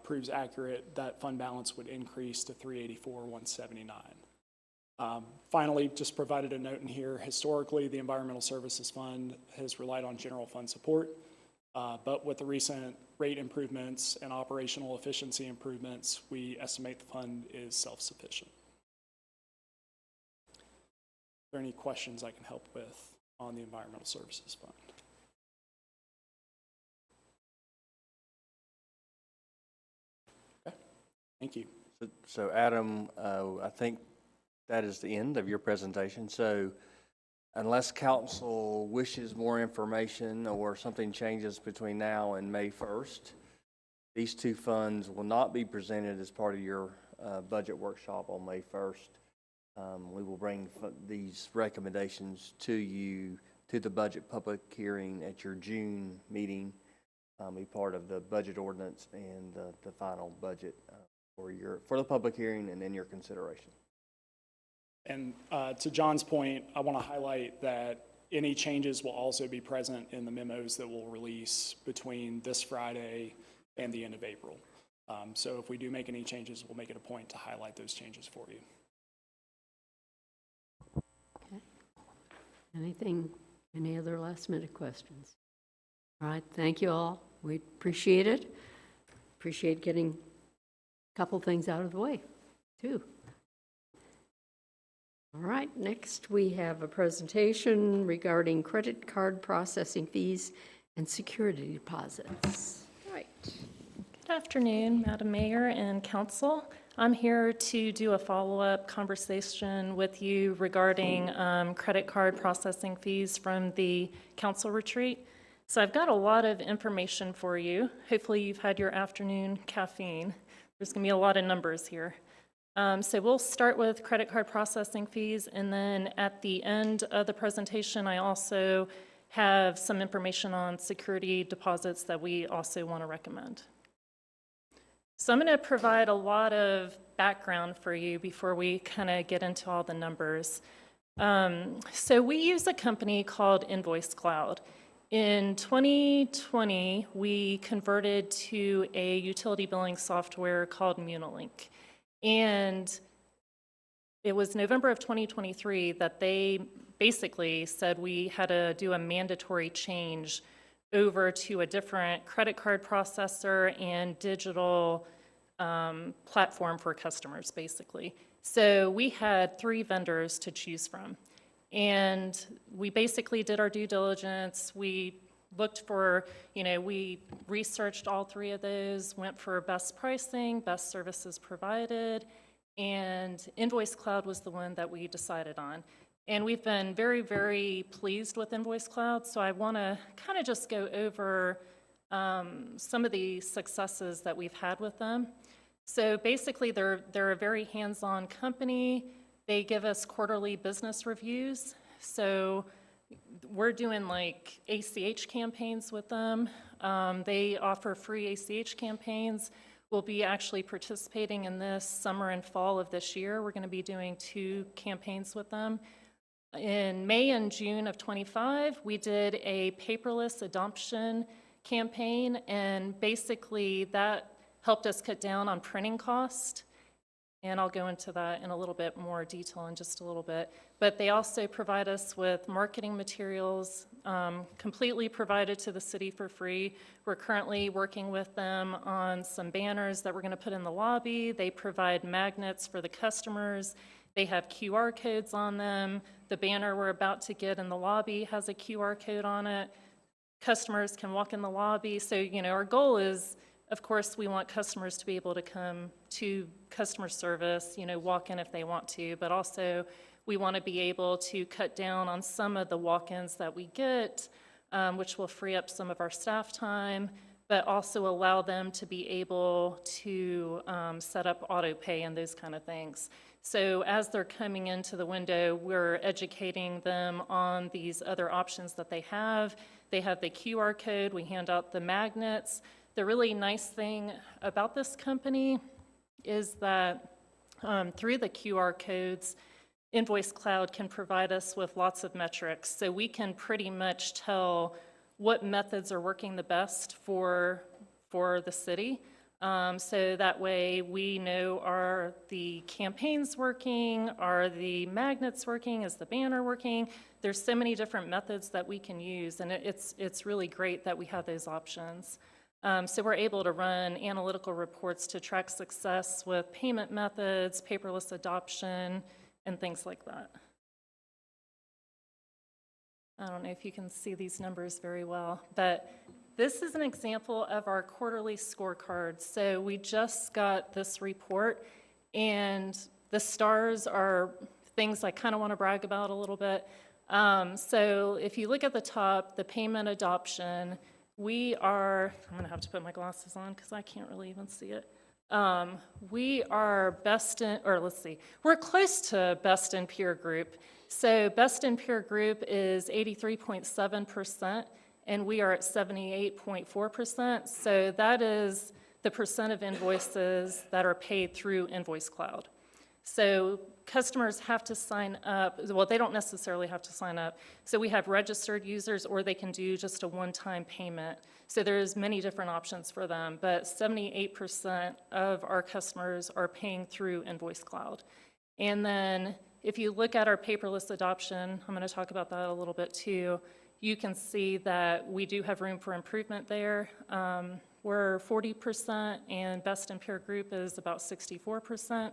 Speaker 4: proves accurate, that fund balance would increase to $384,179. Finally, just provided a note in here. Historically, the Environmental Services Fund has relied on general fund support, but with the recent rate improvements and operational efficiency improvements, we estimate the fund is self-sufficient. Are there any questions I can help with on the Environmental Services Fund? Okay, thank you.
Speaker 6: So Adam, I think that is the end of your presentation. So unless council wishes more information or something changes between now and May 1st, these two funds will not be presented as part of your budget workshop on May 1st. We will bring these recommendations to you, to the budget public hearing at your June meeting, be part of the budget ordinance and the final budget for the public hearing and then your consideration.
Speaker 4: And to John's point, I want to highlight that any changes will also be present in the memos that we'll release between this Friday and the end of April. So if we do make any changes, we'll make it a point to highlight those changes for you.
Speaker 1: Okay. Anything, any other last minute questions? All right, thank you all. We appreciate it. Appreciate getting a couple things out of the way, too. All right, next we have a presentation regarding credit card processing fees and security deposits. Right.
Speaker 9: Good afternoon, Madam Mayor and Council. I'm here to do a follow-up conversation with you regarding credit card processing fees from the council retreat. So I've got a lot of information for you. Hopefully you've had your afternoon caffeine. There's going to be a lot of numbers here. So we'll start with credit card processing fees, and then at the end of the presentation, I also have some information on security deposits that we also want to recommend. So I'm going to provide a lot of background for you before we kind of get into all the numbers. So we use a company called Invoice Cloud. In 2020, we converted to a utility billing software called Munilink. And it was November of 2023 that they basically said we had to do a mandatory change over to a different credit card processor and digital platform for customers, basically. So we had 3 vendors to choose from. And we basically did our due diligence. We looked for, we researched all 3 of those, went for best pricing, best services provided, and Invoice Cloud was the one that we decided on. And we've been very, very pleased with Invoice Cloud, so I want to kind of just go over some of the successes that we've had with them. So basically, they're a very hands-on company. They give us quarterly business reviews. So we're doing like ACH campaigns with them. They offer free ACH campaigns. We'll be actually participating in this summer and fall of this year. We're going to be doing 2 campaigns with them. In May and June of 25, we did a paperless adoption campaign, and basically that helped us cut down on printing cost. And I'll go into that in a little bit more detail in just a little bit. But they also provide us with marketing materials, completely provided to the city for free. We're currently working with them on some banners that we're going to put in the lobby. They provide magnets for the customers. They have QR codes on them. The banner we're about to get in the lobby has a QR code on it. Customers can walk in the lobby. So, our goal is, of course, we want customers to be able to come to customer service, walk in if they want to, but also we want to be able to cut down on some of the walk-ins that we get, which will free up some of our staff time, but also allow them to be able to set up auto pay and those kind of things. So as they're coming into the window, we're educating them on these other options that they have. They have the QR code, we hand out the magnets. The really nice thing about this company is that through the QR codes, Invoice Cloud can provide us with lots of metrics. So we can pretty much tell what methods are working the best for the city. So that way we know, are the campaigns working? Are the magnets working? Is the banner working? There's so many different methods that we can use, and it's really great that we have those options. So we're able to run analytical reports to track success with payment methods, paperless adoption, and things like that. I don't know if you can see these numbers very well, but this is an example of our quarterly scorecard. So we just got this report, and the stars are things I kind of want to brag about a little bit. So if you look at the top, the payment adoption, I'm going to have to put my glasses on because I can't really even see it. We are best in, or let's see, we're close to best in peer group. So best in peer group is 83.7%, and we are at 78.4%. So that is the percent of invoices that are paid through Invoice Cloud. So customers have to sign up, well, they don't necessarily have to sign up. So we have registered users, or they can do just a one-time payment. So there's many different options for them, but 78% of our customers are paying through Invoice Cloud. And then if you look at our paperless adoption, I'm going to talk about that a little bit too, you can see that we do have room for improvement there. We're 40%, and best in peer group is about 64%.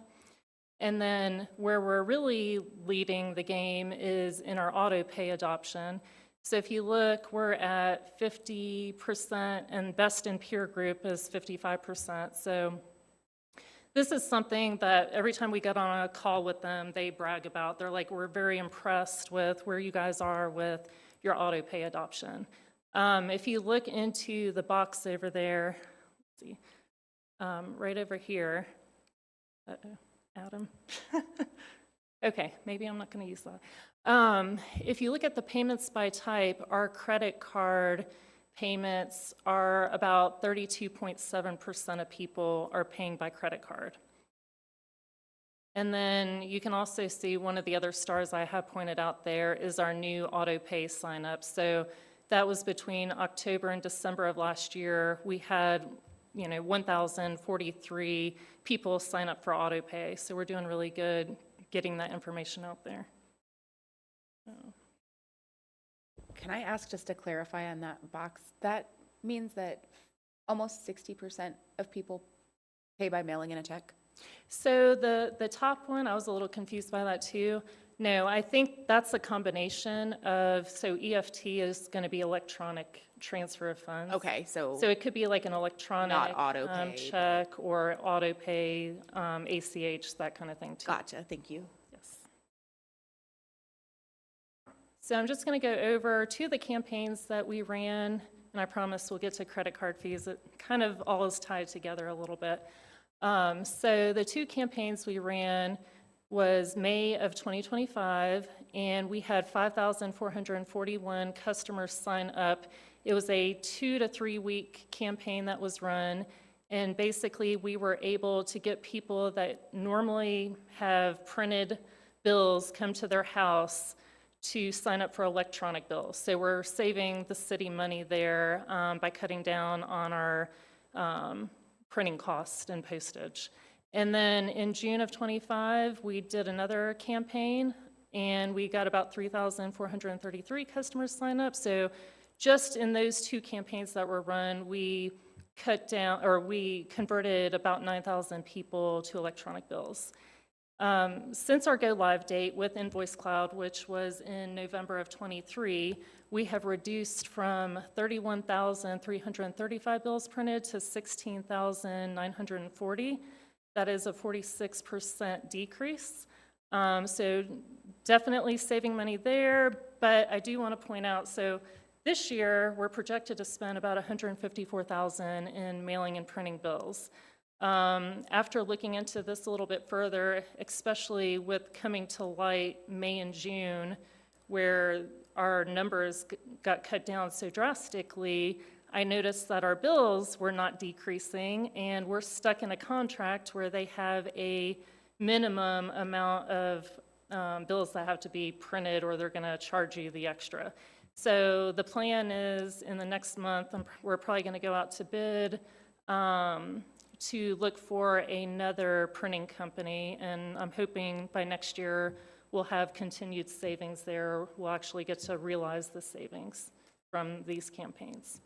Speaker 9: And then where we're really leading the game is in our auto pay adoption. So if you look, we're at 50%, and best in peer group is 55%. So this is something that every time we get on a call with them, they brag about. They're like, we're very impressed with where you guys are with your auto pay adoption. If you look into the box over there, let's see, right over here, Adam. Okay, maybe I'm not going to use that. If you look at the payments by type, our credit card payments are about 32.7% of people are paying by credit card. And then you can also see one of the other stars I have pointed out there is our new auto pay sign up. So that was between October and December of last year. We had 1,043 people sign up for auto pay. So we're doing really good getting that information out there.
Speaker 2: Can I ask just to clarify on that box? That means that almost 60% of people pay by mailing in a check?
Speaker 9: So the top one, I was a little confused by that too. No, I think that's a combination of, so EFT is going to be electronic transfer of funds.
Speaker 2: Okay, so
Speaker 9: So it could be like an electronic
Speaker 2: not auto pay.
Speaker 9: check or auto pay, ACH, that kind of thing too.
Speaker 2: Gotcha, thank you.
Speaker 9: Yes. So I'm just going to go over two of the campaigns that we ran, and I promise we'll get to credit card fees. It kind of all is tied together a little bit. So the two campaigns we ran was May of 2025, and we had 5,441 customers sign up. It was a 2 to 3 week campaign that was run, and basically we were able to get people that normally have printed bills come to their house to sign up for electronic bills. So we're saving the city money there by cutting down on our printing cost and postage. And then in June of 25, we did another campaign, and we got about 3,433 customers sign up. So just in those two campaigns that were run, we we converted about 9,000 people to electronic bills. Since our go live date with Invoice Cloud, which was in November of 23, we have reduced from 31,335 bills printed to 16,940. That is a 46% decrease. So definitely saving money there, but I do want to point out, so this year we're projected to spend about $154,000 in mailing and printing bills. After looking into this a little bit further, especially with coming to light May and June, where our numbers got cut down so drastically, I noticed that our bills were not decreasing, and we're stuck in a contract where they have a minimum amount of bills that have to be printed, or they're going to charge you the extra. So the plan is in the next month, we're probably going to go out to bid to look for another printing company, and I'm hoping by next year we'll have continued savings there. We'll actually get to realize the savings from these campaigns.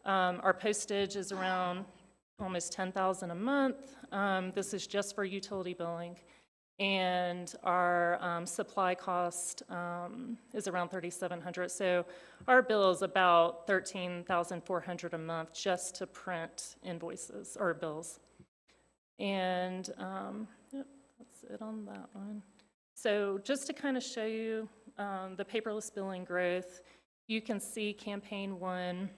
Speaker 9: Our postage is around almost $10,000 a month. This is just for utility billing. And our supply cost is around $3,700. So our bill is about $13,400 a month just to print invoices or bills. And yep, that's it on that one. So just to kind of show you the paperless billing growth, you can see campaign 1,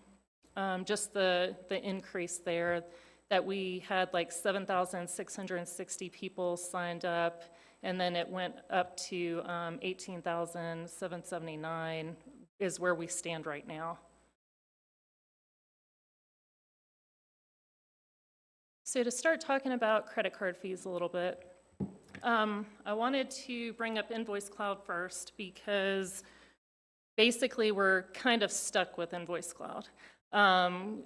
Speaker 9: just the increase there. that we had like 7,660 people signed up, and then it went up to 18,779 is where we stand right now. So to start talking about credit card fees a little bit, I wanted to bring up Invoice Cloud first because basically we're kind of stuck with Invoice Cloud.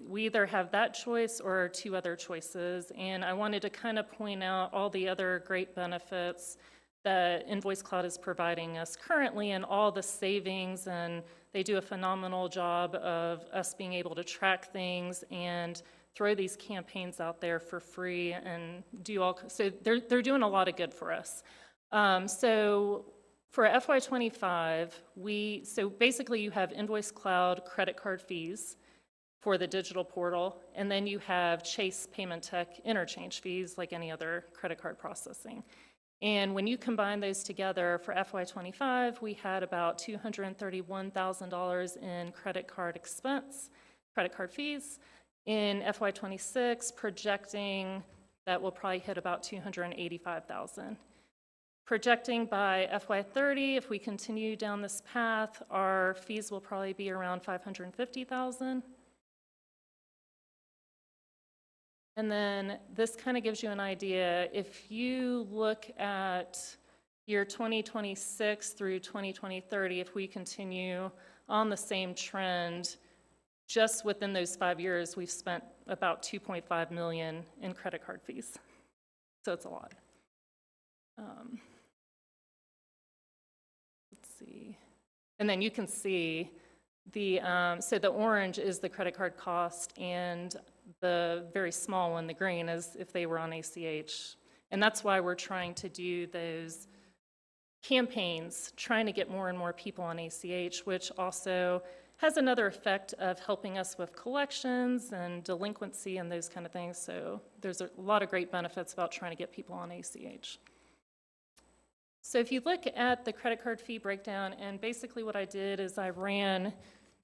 Speaker 9: We either have that choice or two other choices, and I wanted to kind of point out all the other great benefits that Invoice Cloud is providing us currently and all the savings, and they do a phenomenal job of us being able to track things and throw these campaigns out there for free and do all, so they're doing a lot of good for us. So for FY25, so basically you have Invoice Cloud credit card fees for the digital portal, and then you have Chase Payment Tech interchange fees like any other credit card processing. And when you combine those together for FY25, we had about $231,000 in credit card expense, credit card fees. In FY26, projecting that will probably hit about $285,000. Projecting by FY30, if we continue down this path, our fees will probably be around $550,000. And then this kind of gives you an idea. If you look at year 2026 through 2030, if we continue on the same trend, just within those 5 years, we've spent about $2.5 million in credit card fees. So it's a lot. Let's see. And then you can see so the orange is the credit card cost, and the very small one, the green, is if they were on ACH. And that's why we're trying to do those campaigns, trying to get more and more people on ACH, which also has another effect of helping us with collections and delinquency and those kind of things. So there's a lot of great benefits about trying to get people on ACH. So if you look at the credit card fee breakdown, and basically what I did is I ran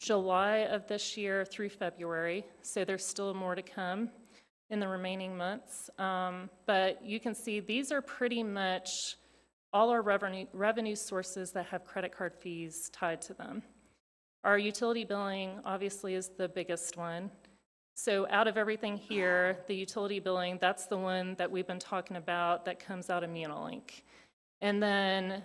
Speaker 9: July of this year through February, so there's still more to come in the remaining months. But you can see these are pretty much all our revenue sources that have credit card fees tied to them. Our utility billing obviously is the biggest one. So out of everything here, the utility billing, that's the one that we've been talking about that comes out of Munilink. And then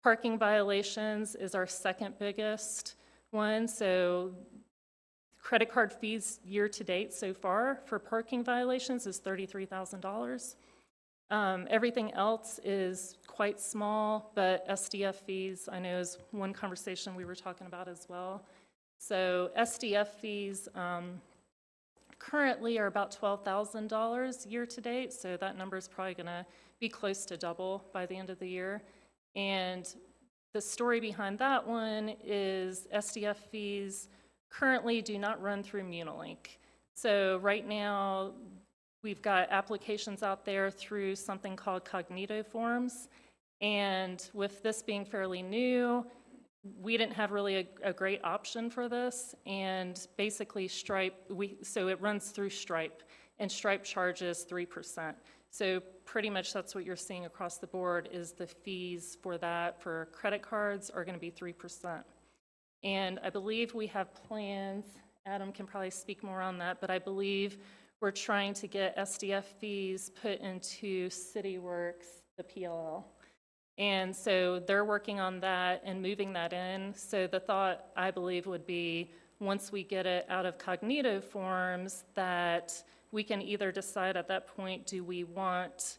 Speaker 9: parking violations is our second biggest one. So credit card fees year to date so far for parking violations is $33,000. Everything else is quite small, but SDF fees I know is one conversation we were talking about as well. So SDF fees currently are about $12,000 year to date, so that number is probably going to be close to double by the end of the year. And the story behind that one is SDF fees currently do not run through Munilink. So right now, we've got applications out there through something called Cognito forms. And with this being fairly new, we didn't have really a great option for this. And basically Stripe, so it runs through Stripe, and Stripe charges 3%. So pretty much that's what you're seeing across the board is the fees for that for credit cards are going to be 3%. And I believe we have plans, Adam can probably speak more on that, but I believe we're trying to get SDF fees put into CityWorks, the PLL. And so they're working on that and moving that in. So the thought, I believe, would be once we get it out of Cognito forms that we can either decide at that point, do we want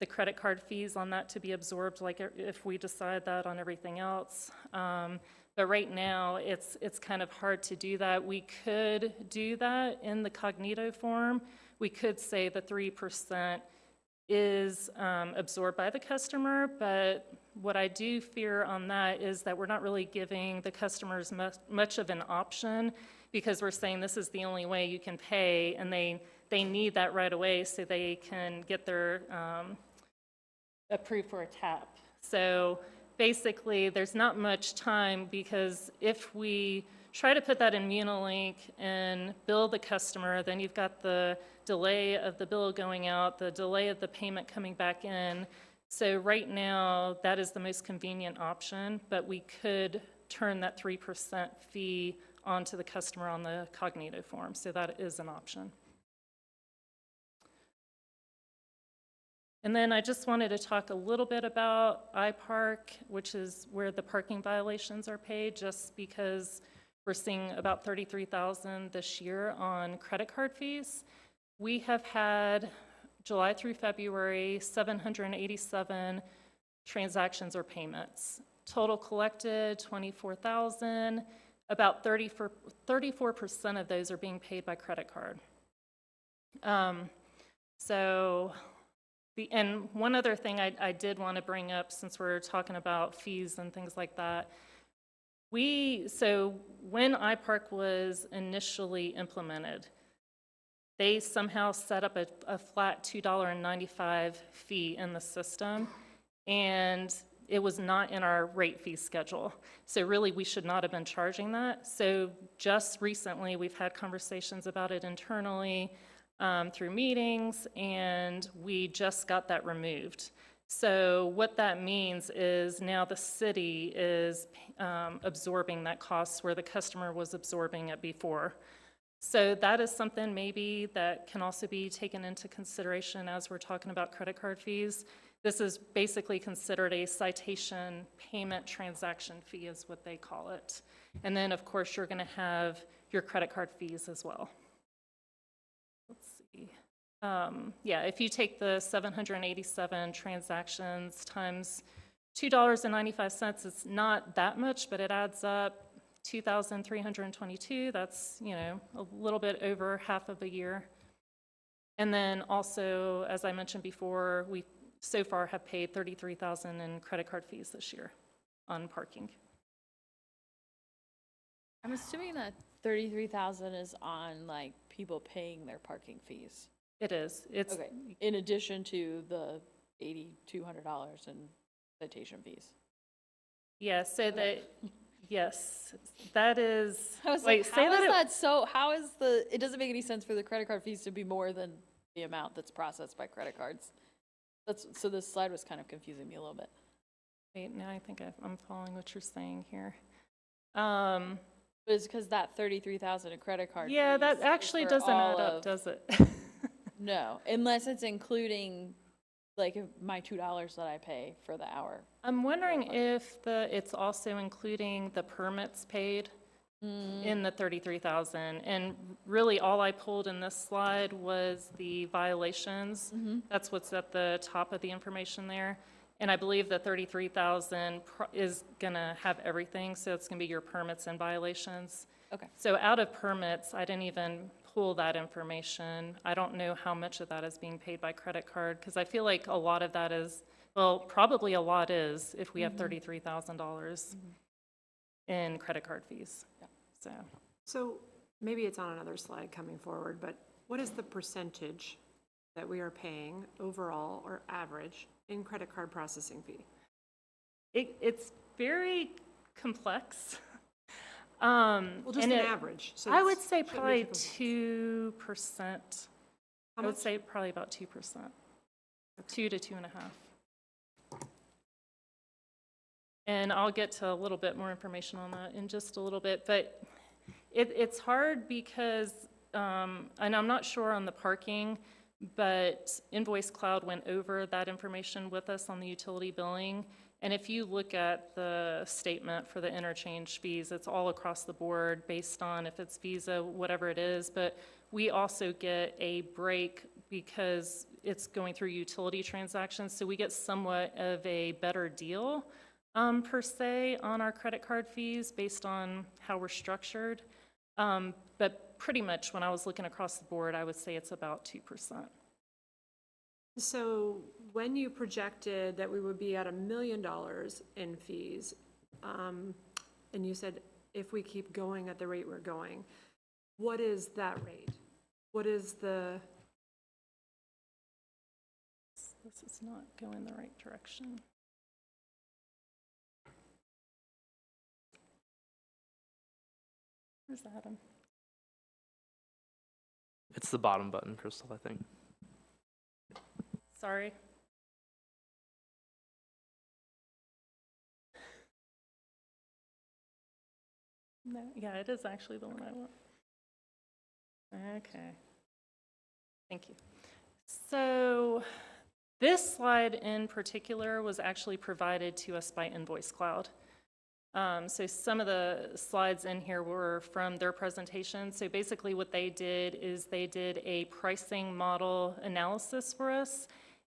Speaker 9: the credit card fees on that to be absorbed, like if we decide that on everything else. But right now, it's kind of hard to do that. We could do that in the Cognito form. We could say the 3% is absorbed by the customer, but what I do fear on that is that we're not really giving the customers much of an option because we're saying this is the only way you can pay, and they need that right away so they can get their approved for a tap. So basically, there's not much time, because if we try to put that in Munilink and bill the customer, then you've got the delay of the bill going out, the delay of the payment coming back in. So right now, that is the most convenient option, but we could turn that 3% fee onto the customer on the Cognito form, so that is an option. And then I just wanted to talk a little bit about iPark, which is where the parking violations are paid, just because we're seeing about $33,000 this year on credit card fees. We have had, July through February, 787 transactions or payments. Total collected, 24,000. About 34% of those are being paid by credit card. And one other thing I did want to bring up, since we're talking about fees and things like that, so when iPark was initially implemented, they somehow set up a flat $2.95 fee in the system, and it was not in our rate fee schedule. So really, we should not have been charging that. So just recently, we've had conversations about it internally through meetings, and we just got that removed. So what that means is now the city is absorbing that cost where the customer was absorbing it before. So that is something maybe that can also be taken into consideration as we're talking about credit card fees. This is basically considered a citation payment transaction fee is what they call it. And then, of course, you're going to have your credit card fees as well. Let's see. Yeah, if you take the 787 transactions times $2.95, it's not that much, but it adds up. 2,322, that's, a little bit over half of a year. And then also, as I mentioned before, we so far have paid $33,000 in credit card fees this year on parking.
Speaker 10: I'm assuming that 33,000 is on like people paying their parking fees.
Speaker 9: It is. It's
Speaker 10: Okay. In addition to the $8,200 in citation fees.
Speaker 9: yeah. So that yes, that is.
Speaker 10: I was
Speaker 9: wait,
Speaker 10: like,
Speaker 9: say
Speaker 10: how
Speaker 9: that
Speaker 10: is
Speaker 9: it-
Speaker 10: that so? How is the? It doesn't make any sense for the credit card fees to be more than the amount that's processed by credit cards. So this slide was kind of confusing me a little bit.
Speaker 9: Wait, now I think I'm following what you're saying here.
Speaker 10: But it's because that 33,000 in credit card.
Speaker 9: Yeah,
Speaker 10: fees
Speaker 9: that
Speaker 10: is
Speaker 9: actually
Speaker 10: for
Speaker 9: doesn't
Speaker 10: all
Speaker 9: add up,
Speaker 10: of-
Speaker 9: does it?
Speaker 10: No, unless it's including like my $2 that I pay for the hour.
Speaker 9: I'm wondering if it's also including the permits paid in the 33,000. And really, all I pulled in this slide was the violations. That's what's at the top of the information there. And I believe the 33,000 is going to have everything, so it's going to be your permits and violations.
Speaker 10: Okay.
Speaker 9: So out of permits, I didn't even pull that information. I don't know how much of that is being paid by credit card, because I feel like a lot of that is, well, probably a lot is if we have $33,000 in credit card fees.
Speaker 7: So maybe it's on another slide coming forward, but what is the percentage that we are paying overall or average in credit card processing fee?
Speaker 9: It's very complex.
Speaker 7: Well, just
Speaker 9: and
Speaker 7: an average. So
Speaker 9: I would
Speaker 7: it's-
Speaker 9: say
Speaker 7: shouldn't be
Speaker 9: probably
Speaker 7: too
Speaker 9: 2%.
Speaker 7: How
Speaker 9: I would
Speaker 7: much?
Speaker 9: say probably about 2%. 2 to 2.5. And I'll get to a little bit more information on that in just a little bit. But it's hard because, and I'm not sure on the parking, but Invoice Cloud went over that information with us on the utility billing. And if you look at the statement for the interchange fees, it's all across the board based on if it's Visa, whatever it is. But we also get a break because it's going through utility transactions. So we get somewhat of a better deal, per se, on our credit card fees based on how we're structured. But pretty much when I was looking across the board, I would say it's about 2%.
Speaker 7: So when you projected that we would be at $1 million in fees, and you said if we keep going at the rate we're going, what is that rate? What is the?
Speaker 9: This is not going the right direction. Where's Adam?
Speaker 11: It's the bottom button, Crystal, I think.
Speaker 9: Sorry. No, yeah, it is actually the one I want. Okay. Thank you. So this slide in particular was actually provided to us by Invoice Cloud. So some of the slides in here were from their presentation. So basically what they did is they did a pricing model analysis for us,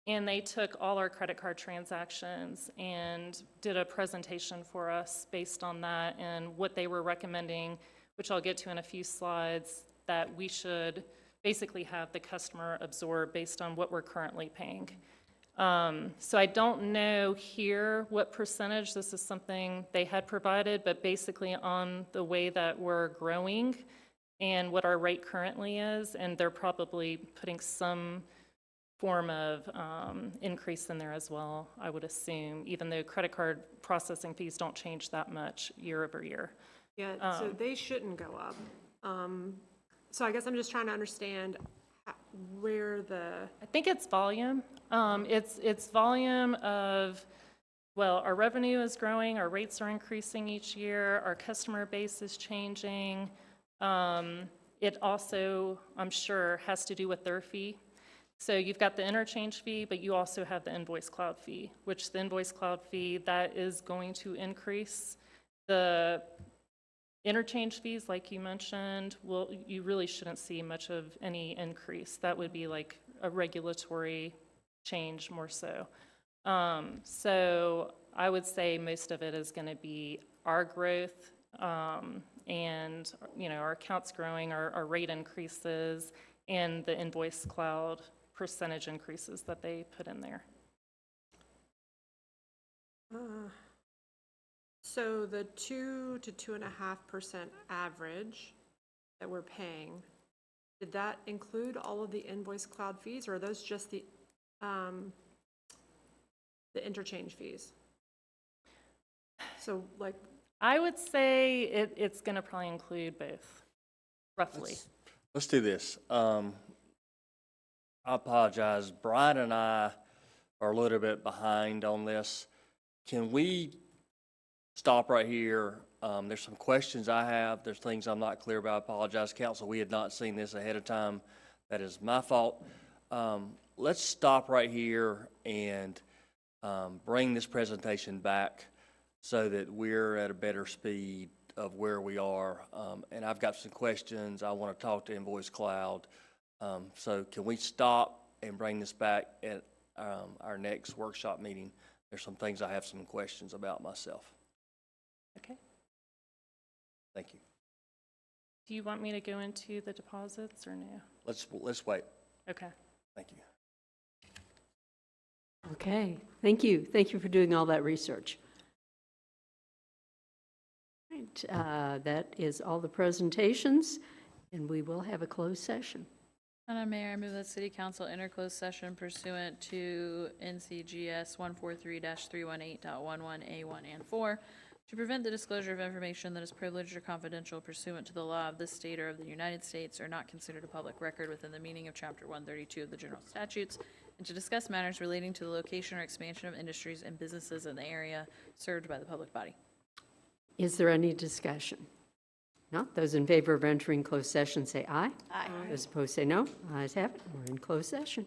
Speaker 9: and they took all our credit card transactions and did a presentation for us based on that and what they were recommending, which I'll get to in a few slides, that we should basically have the customer absorb based on what we're currently paying. So I don't know here what percentage, this is something they had provided, but basically on the way that we're growing and what our rate currently is, and they're probably putting some form of increase in there as well, I would assume, even though credit card processing fees don't change that much year over year.
Speaker 7: Yeah, so they shouldn't go up. So I guess I'm just trying to understand where the,
Speaker 9: I think it's volume. It's volume of, well, our revenue is growing, our rates are increasing each year, our customer base is changing. It also, I'm sure, has to do with their fee. So you've got the interchange fee, but you also have the Invoice Cloud fee, which the Invoice Cloud fee, that is going to increase. The interchange fees, like you mentioned, well, you really shouldn't see much of any increase. That would be like a regulatory change more so. So I would say most of it is going to be our growth and, you know, our accounts growing, our rate increases, and the Invoice Cloud percentage increases that they put in there.
Speaker 7: so the 2 to 2.5% average that we're paying, did that include all of the Invoice Cloud fees, or are those just the interchange fees? So like,
Speaker 9: I would say it's going to probably include both, roughly.
Speaker 6: Let's do this. I apologize. Brian and I are a little bit behind on this. Can we stop right here? There's some questions I have. There's things I'm not clear about. I apologize, council. We had not seen this ahead of time. That is my fault. Let's stop right here and bring this presentation back so that we're at a better speed of where we are. And I've got some questions. I want to talk to Invoice Cloud. So can we stop and bring this back at our next workshop meeting? There's some things I have some questions about myself.
Speaker 9: Okay.
Speaker 6: Thank you.
Speaker 9: Do you want me to go into the deposits or no?
Speaker 6: Let's wait.
Speaker 9: Okay.
Speaker 6: Thank you.
Speaker 1: Okay, thank you. Thank you for doing all that research. Right, that is all the presentations, and we will have a closed session.
Speaker 10: Madam Mayor, I move that City Council enter closed session pursuant to NCGS 143-318.11A1 and 4 to prevent the disclosure of information that is privileged or confidential pursuant to the law of this state or of the United States or not considered a public record within the meaning of Chapter 132 of the General Statutes, and to discuss matters relating to the location or expansion of industries and businesses in the area served by the public body.
Speaker 1: Is there any discussion? Not. Those in favor of entering closed session say aye.
Speaker 10: Aye.
Speaker 1: Those opposed say no. Ayes have it. We're in closed session.